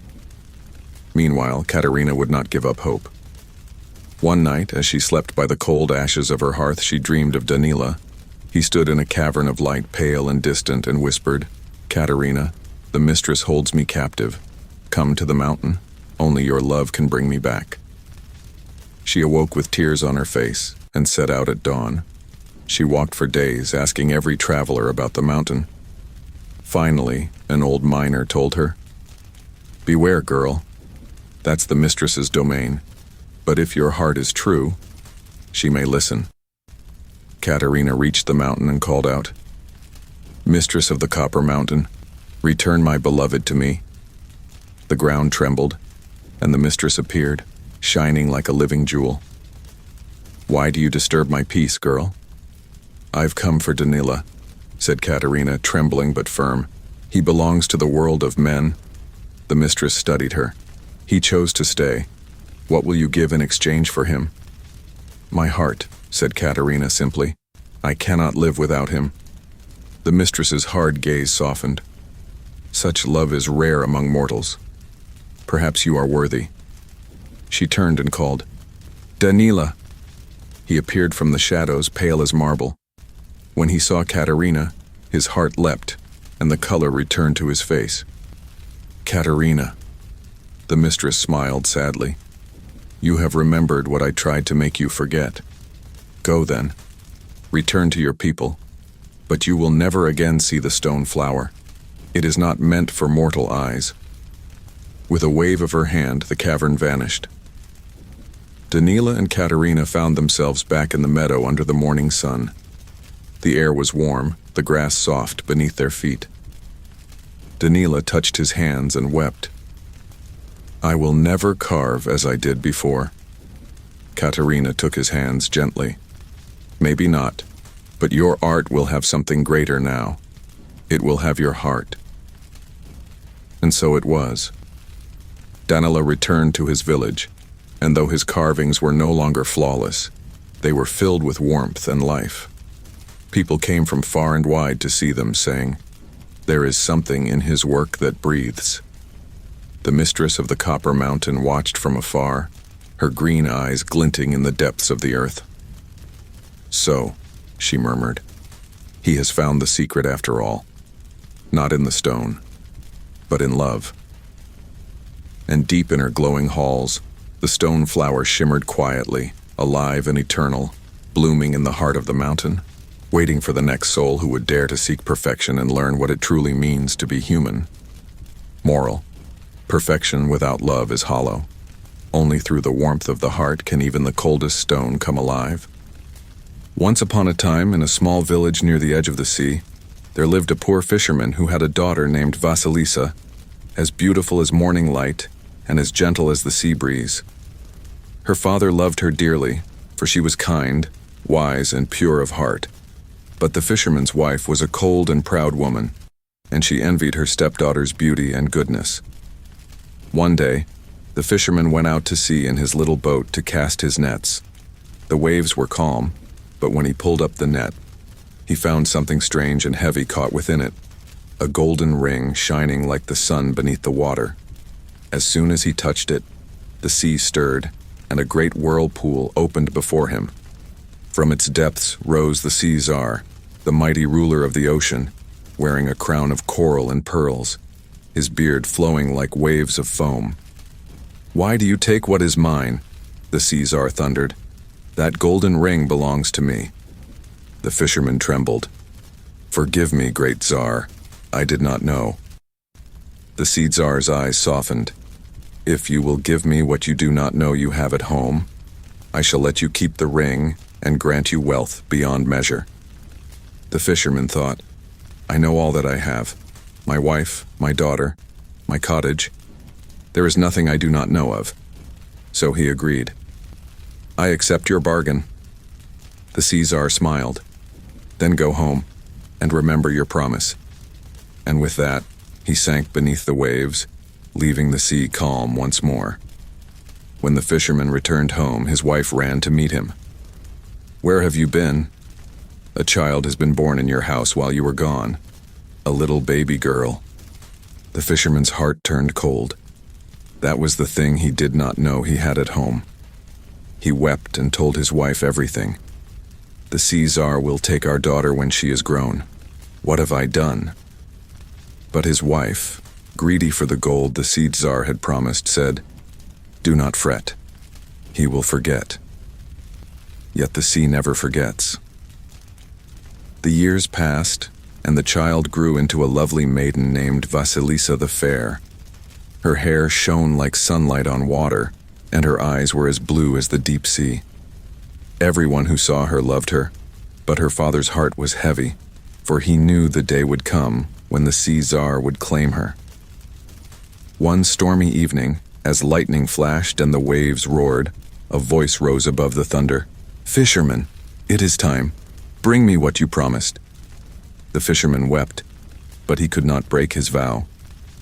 Meanwhile, Katerina would not give up hope. One night, as she slept by the cold ashes of her hearth, she dreamed of Danila. He stood in a cavern of light, pale and distant, and whispered, "Katerina, the mistress holds me captive. Come to the mountain. Only your love can bring me back." She awoke with tears on her face and set out at dawn. She walked for days, asking every traveler about the mountain. Finally, an old miner told her, "Beware, girl. That's the mistress's domain. But if your heart is true, she may listen." Katerina reached the mountain and called out, "Mistress of the Copper Mountain, return my beloved to me." The ground trembled, and the mistress appeared, shining like a living jewel. "Why do you disturb my peace, girl?" "I've come for Danila," said Katerina, trembling but firm. "He belongs to the world of men." The mistress studied her. "He chose to stay. What will you give in exchange for him?" "My heart," said Katerina simply. "I cannot live without him." The mistress's hard gaze softened. "Such love is rare among mortals. Perhaps you are worthy." She turned and called, "Danila!" He appeared from the shadows, pale as marble. When he saw Katerina, his heart leapt, and the color returned to his face. "Katerina." The mistress smiled sadly. "You have remembered what I tried to make you forget. Go then. Return to your people, but you will never again see the stone flower. It is not meant for mortal eyes. With a wave of her hand, the cavern vanished. Danila and Katerina found themselves back in the meadow under the morning sun. The air was warm, the grass soft beneath their feet. Danila touched his hands and wept. "I will never carve as I did before." Katerina took his hands gently. "Maybe not, but your art will have something greater now. It will have your heart." And so it was. Danila returned to his village, and though his carvings were no longer flawless, they were filled with warmth and life. People came from far and wide to see them, saying, "There is something in his work that breathes." The mistress of the Copper Mountain watched from afar, her green eyes glinting in the depths of the earth. "So," she murmured, "he has found the secret after all. Not in the stone, but in love." And deep in her glowing halls, the stone flower shimmered quietly, alive and eternal, blooming in the heart of the mountain, waiting for the next soul who would dare to seek perfection and learn what it truly means to be human. Moral: perfection without love is hollow. Only through the warmth of the heart can even the coldest stone come alive. Once upon a time, in a small village near the edge of the sea, there lived a poor fisherman who had a daughter named Vasilisa, as beautiful as morning light and as gentle as the sea breeze. Her father loved her dearly, for she was kind, wise, and pure of heart. But the fisherman's wife was a cold and proud woman, and she envied her stepdaughter's beauty and goodness. One day, the fisherman went out to sea in his little boat to cast his nets. The waves were calm, but when he pulled up the net, he found something strange and heavy caught within it, a golden ring shining like the sun beneath the water. As soon as he touched it, the sea stirred, and a great whirlpool opened before him. From its depths rose the sea czar, the mighty ruler of the ocean, wearing a crown of coral and pearls, his beard flowing like waves of foam. "Why do you take what is mine?" the sea czar thundered. "That golden ring belongs to me." The fisherman trembled. "Forgive me, great czar. I did not know." The sea czar's eyes softened. "If you will give me what you do not know you have at home, I shall let you keep the ring and grant you wealth beyond measure." The fisherman thought, "I know all that I have, my wife, my daughter, my cottage. There is nothing I do not know of." So he agreed. "I accept your bargain." The sea czar smiled. "Then go home, and remember your promise." And with that, he sank beneath the waves, leaving the sea calm once more. When the fisherman returned home, his wife ran to meet him. "Where have you been?" "A child has been born in your house while you were gone. A little baby girl." The fisherman's heart turned cold. That was the thing he did not know he had at home. He wept and told his wife everything. "The sea czar will take our daughter when she is grown. What have I done?" But his wife, greedy for the gold the sea czar had promised, said, "Do not fret. He will forget." Yet the sea never forgets. The years passed, and the child grew into a lovely maiden named Vasilisa the Fair. Her hair shone like sunlight on water, and her eyes were as blue as the deep sea. Everyone who saw her loved her, but her father's heart was heavy, for he knew the day would come when the sea czar would claim her. One stormy evening, as lightning flashed and the waves roared, a voice rose above the thunder. "Fisherman, it is time. Bring me what you promised." The fisherman wept, but he could not break his vow.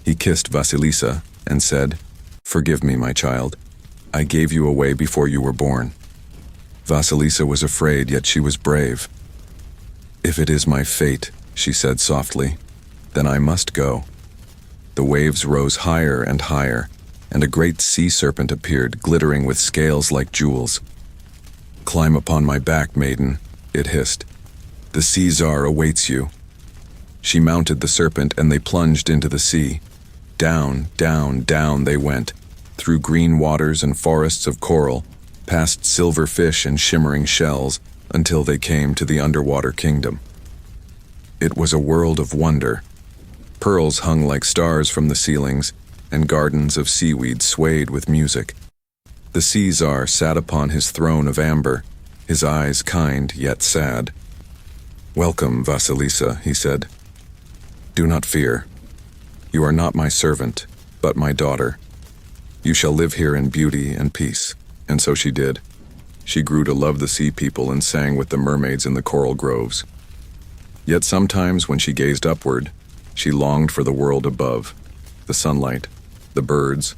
He kissed Vasilisa and said, "Forgive me, my child. I gave you away before you were born." Vasilisa was afraid, yet she was brave. "If it is my fate," she said softly, "then I must go." The waves rose higher and higher, and a great sea serpent appeared, glittering with scales like jewels. "Climb upon my back, maiden," it hissed. "The sea czar awaits you." She mounted the serpent, and they plunged into the sea. Down, down, down they went, through green waters and forests of coral, past silver fish and shimmering shells, until they came to the underwater kingdom. It was a world of wonder. Pearls hung like stars from the ceilings, and gardens of seaweed swayed with music. The Sea Tsar sat upon his throne of amber, his eyes kind yet sad. "Welcome, Vasilisa," he said. "Do not fear. You are not my servant, but my daughter. You shall live here in beauty and peace." And so she did. She grew to love the sea people and sang with the mermaids in the coral groves. Yet sometimes when she gazed upward, she longed for the world above, the sunlight, the birds,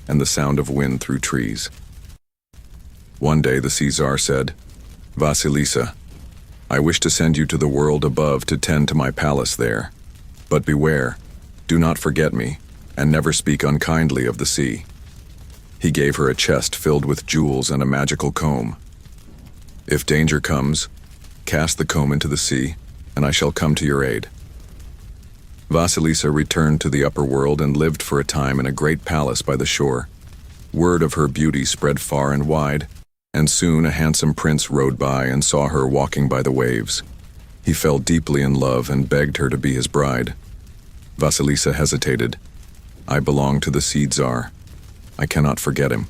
and the sound of wind through trees. One day the Sea Tsar said, "Vasilisa, I wish to send you to the world above to tend to my palace there. But beware, do not forget me, and never speak unkindly of the sea." He gave her a chest filled with jewels and a magical comb. "If danger comes, cast the comb into the sea, and I shall come to your aid." Vasilisa returned to the upper world and lived for a time in a great palace by the shore. Word of her beauty spread far and wide, and soon a handsome prince rode by and saw her walking by the waves. He fell deeply in love and begged her to be his bride. Vasilisa hesitated. "I belong to the Sea Tsar. I cannot forget him."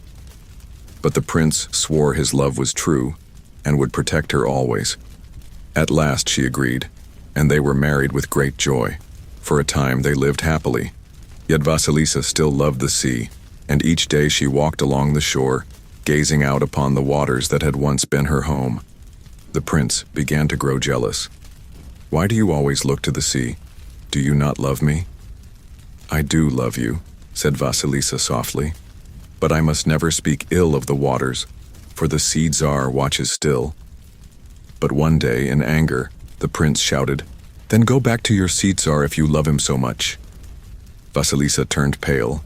But the prince swore his love was true and would protect her always. At last she agreed, and they were married with great joy. For a time they lived happily. Yet Vasilisa still loved the sea, and each day she walked along the shore, gazing out upon the waters that had once been her home. The prince began to grow jealous. "Why do you always look to the sea? Do you not love me?" "I do love you," said Vasilisa softly. "But I must never speak ill of the waters, for the Sea Tsar watches still." But one day, in anger, the prince shouted, "Then go back to your Sea Tsar if you love him so much." Vasilisa turned pale.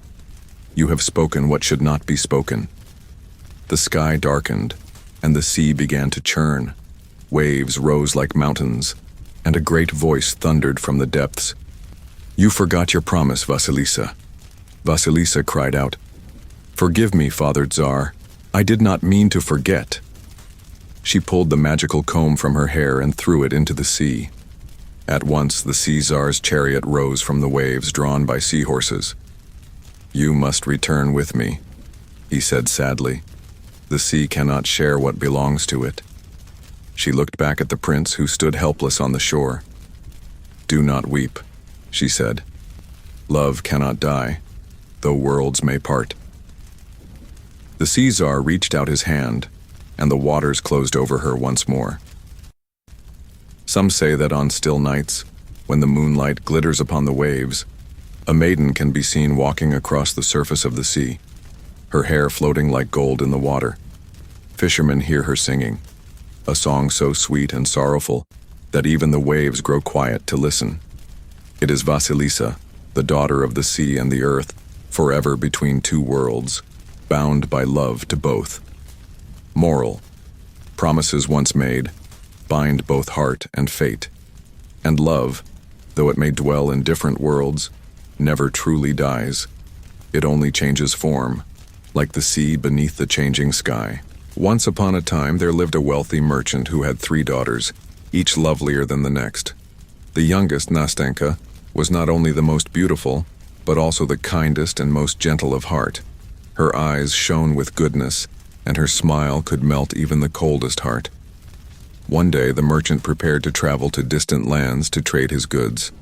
"You have spoken what should not be spoken." The sky darkened, and the sea began to churn. Waves rose like mountains, and a great voice thundered from the depths. "You forgot your promise, Vasilisa." Vasilisa cried out, "Forgive me, Father Tsar. I did not mean to forget." She pulled the magical comb from her hair and threw it into the sea. At once the Sea Tsar's chariot rose from the waves, drawn by seahorses. "You must return with me," he said sadly. "The sea cannot share what belongs to it." She looked back at the prince, who stood helpless on the shore. "Do not weep," she said. "Love cannot die, though worlds may part." The Sea Tsar reached out his hand, and the waters closed over her once more. Some say that on still nights, when the moonlight glitters upon the waves, a maiden can be seen walking across the surface of the sea, her hair floating like gold in the water. Fishermen hear her singing, a song so sweet and sorrowful that even the waves grow quiet to listen. It is Vasilisa, the daughter of the sea and the earth, forever between two worlds, bound by love to both. Moral: promises once made bind both heart and fate. And love, though it may dwell in different worlds, never truly dies. It only changes form, like the sea beneath the changing sky. Once upon a time there lived a wealthy merchant who had 3 daughters, each lovelier than the next. The youngest, Nastenka, was not only the most beautiful, but also the kindest and most gentle of heart. Her eyes shone with goodness, and her smile could melt even the coldest heart. One day the merchant prepared to travel to distant lands to trade his goods.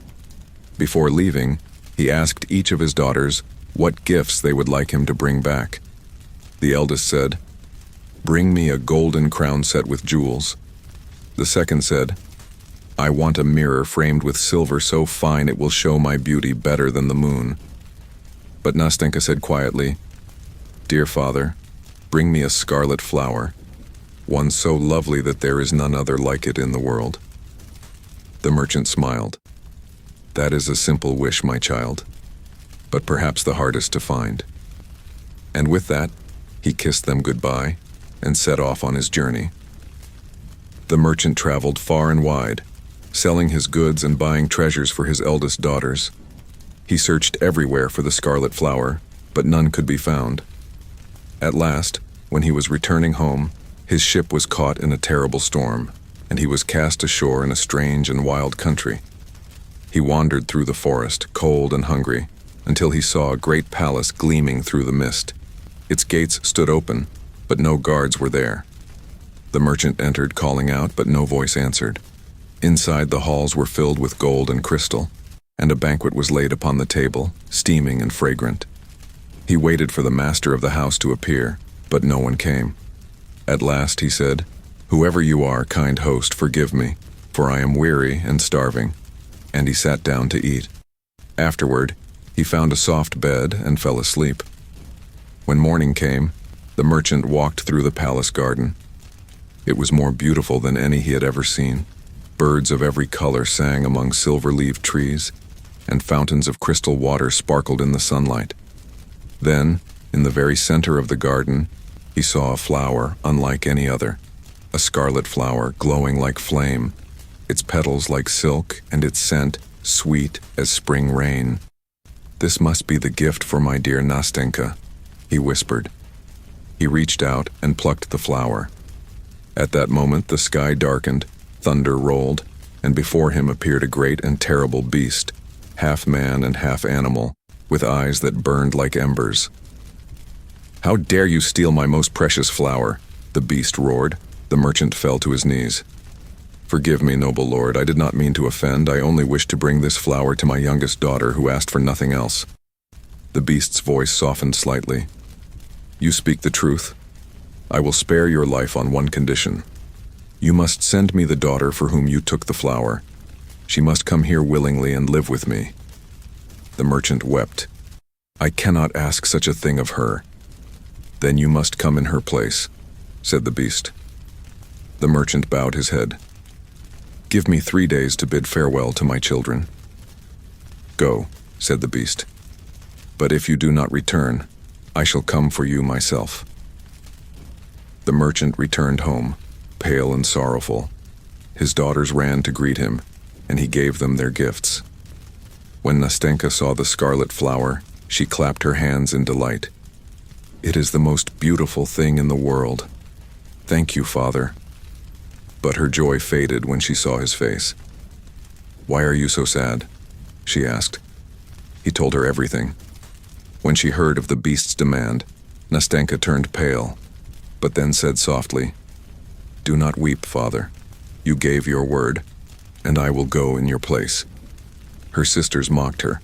Before leaving, he asked each of his daughters what gifts they would like him to bring back. The eldest said, "Bring me a golden crown set with jewels." The second said, "I want a mirror framed with silver so fine it will show my beauty better than the moon." But Nastenka said quietly, "Dear father, bring me a scarlet flower, one so lovely that there is none other like it in the world." The merchant smiled. "That is a simple wish, my child, but perhaps the hardest to find." And with that, he kissed them goodbye and set off on his journey. The merchant traveled far and wide, selling his goods and buying treasures for his eldest daughters. He searched everywhere for the scarlet flower, but none could be found. At last, when he was returning home, his ship was caught in a terrible storm, and he was cast ashore in a strange and wild country. He wandered through the forest, cold and hungry, until he saw a great palace gleaming through the mist. Its gates stood open, but no guards were there. The merchant entered, calling out, but no voice answered. Inside, the halls were filled with gold and crystal, and a banquet was laid upon the table, steaming and fragrant. He waited for the master of the house to appear, but no one came. At last he said, "Whoever you are, kind host, forgive me, for I am weary and starving." And he sat down to eat. Afterward, he found a soft bed and fell asleep. When morning came, the merchant walked through the palace garden. It was more beautiful than any he had ever seen. Birds of every color sang among silver-leaved trees, and fountains of crystal water sparkled in the sunlight. Then, in the very center of the garden, he saw a flower unlike any other, a scarlet flower glowing like flame, its petals like silk and its scent sweet as spring rain. "This must be the gift for my dear Nastenka," he whispered. He reached out and plucked the flower. At that moment the sky darkened, thunder rolled, and before him appeared a great and terrible beast, half man and half animal, with eyes that burned like embers. "How dare you steal my most precious flower?" the beast roared. The merchant fell to his knees. "Forgive me, noble lord, I did not mean to offend. I only wished to bring this flower to my youngest daughter, who asked for nothing else." The beast's voice softened slightly. "You speak the truth. I will spare your life on one condition. You must send me the daughter for whom you took the flower. She must come here willingly and live with me." The merchant wept. "I cannot ask such a thing of her." "Then you must come in her place," said the beast. The merchant bowed his head. "Give me 3 days to bid farewell to my children." "Go," said the beast. "But if you do not return, I shall come for you myself." The merchant returned home, pale and sorrowful. His daughters ran to greet him, and he gave them their gifts. When Nastenka saw the scarlet flower, she clapped her hands in delight. "It is the most beautiful thing in the world. Thank you, father." But her joy faded when she saw his face. "Why are you so sad?" she asked. He told her everything. When she heard of the beast's demand, Nastenka turned pale, but then said softly, "Do not weep, father. You gave your word, and I will go in your place." Her sisters mocked her.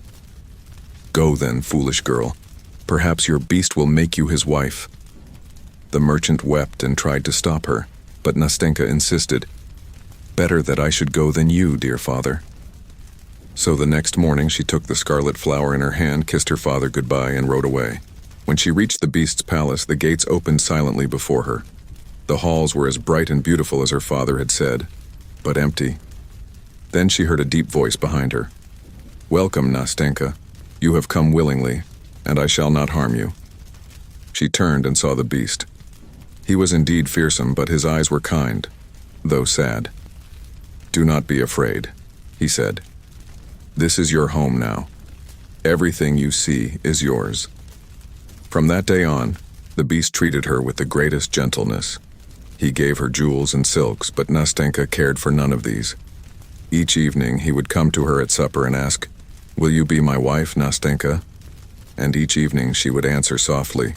"Go then, foolish girl. Perhaps your beast will make you his wife." The merchant wept and tried to stop her, but Nastenka insisted, "Better that I should go than you, dear father." So the next morning she took the scarlet flower in her hand, kissed her father goodbye, and rode away. When she reached the beast's palace, the gates opened silently before her. The halls were as bright and beautiful as her father had said, but empty. Then she heard a deep voice behind her. "Welcome, Nastenka. You have come willingly, and I shall not harm you." She turned and saw the beast. He was indeed fearsome, but his eyes were kind, though sad. "Do not be afraid," he said. "This is your home now. Everything you see is yours." From that day on, the beast treated her with the greatest gentleness. He gave her jewels and silks, but Nastenka cared for none of these. Each evening he would come to her at supper and ask, "Will you be my wife, Nastenka?" And each evening she would answer softly,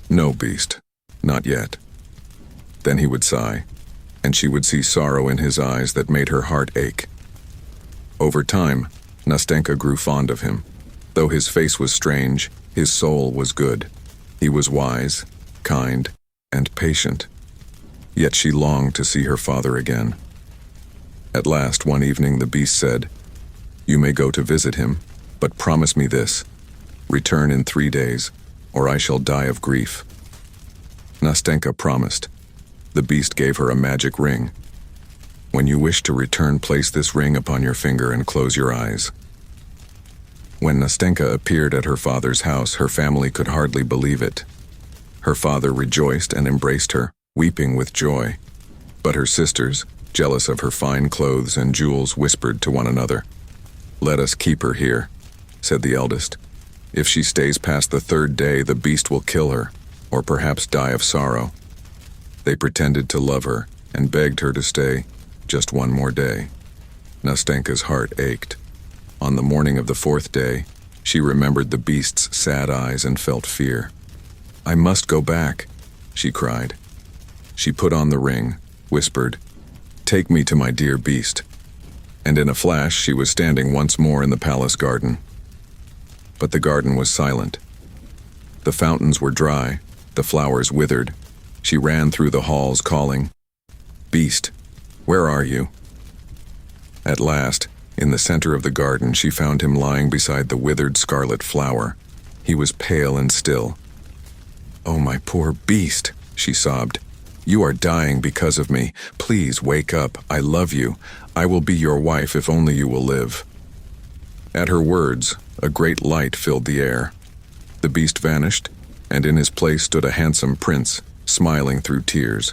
"No, beast, not yet." Then he would sigh, and she would see sorrow in his eyes that made her heart ache. Over time, Nastenka grew fond of him. Though his face was strange, his soul was good. He was wise, kind, and patient. Yet she longed to see her father again. At last, one evening, the beast said, "You may go to visit him, but promise me this. Return in 3 days, or I shall die of grief." Nastenka promised. The beast gave her a magic ring. "When you wish to return, place this ring upon your finger and close your eyes." When Nastenka appeared at her father's house, her family could hardly believe it. Her father rejoiced and embraced her, weeping with joy. But her sisters, jealous of her fine clothes and jewels, whispered to one another. "Let us keep her here," said the eldest. "If she stays past the 3rd day, the beast will kill her, or perhaps die of sorrow." They pretended to love her and begged her to stay just one more day. Nastenka's heart ached. On the morning of the fourth day, she remembered the beast's sad eyes and felt fear. "I must go back," she cried. She put on the ring, whispered, "Take me to my dear beast." And in a flash, she was standing once more in the palace garden. But the garden was silent. The fountains were dry, the flowers withered. She ran through the halls calling, "Beast, where are you?" At last, in the center of the garden, she found him lying beside the withered scarlet flower. He was pale and still. "Oh, my poor beast," she sobbed. "You are dying because of me. Please wake up. I love you. I will be your wife if only you will live." At her words, a great light filled the air. The beast vanished, and in his place stood a handsome prince, smiling through tears.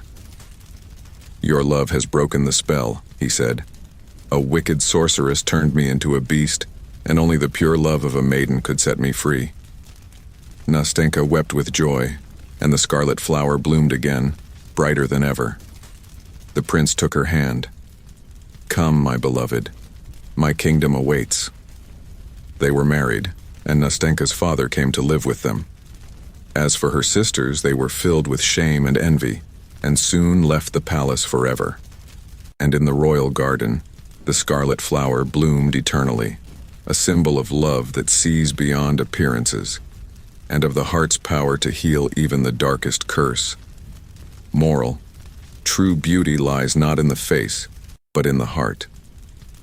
"Your love has broken the spell," he said. "A wicked sorceress turned me into a beast, and only the pure love of a maiden could set me free." Nastenka wept with joy, and the scarlet flower bloomed again, brighter than ever. The prince took her hand. "Come, my beloved. My kingdom awaits." They were married, and Nastenka's father came to live with them. As for her sisters, they were filled with shame and envy, and soon left the palace forever. And in the royal garden, the scarlet flower bloomed eternally, a symbol of love that sees beyond appearances, and of the heart's power to heal even the darkest curse. Moral: true beauty lies not in the face, but in the heart.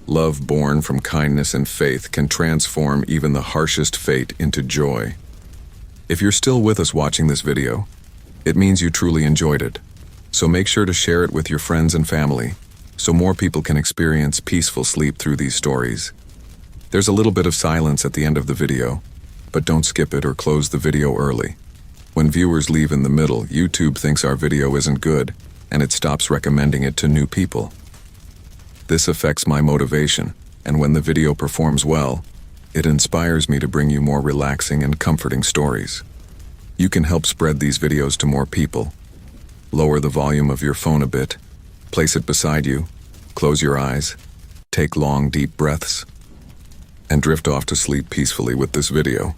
Love born from kindness and faith can transform even the harshest fate into joy. If you're still with us watching this video, it means you truly enjoyed it. So make sure to share it with your friends and family, so more people can experience peaceful sleep through these stories. There's a little bit of silence at the end of the video, but don't skip it or close the video early. When viewers leave in the middle, YouTube thinks our video isn't good, and it stops recommending it to new people. This affects my motivation, and when the video performs well, it inspires me to bring you more relaxing and comforting stories. You can help spread these videos to more people. Lower the volume of your phone a bit, place it beside you, close your eyes, take long, deep breaths, and drift off to sleep peacefully with this video.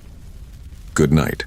Good night.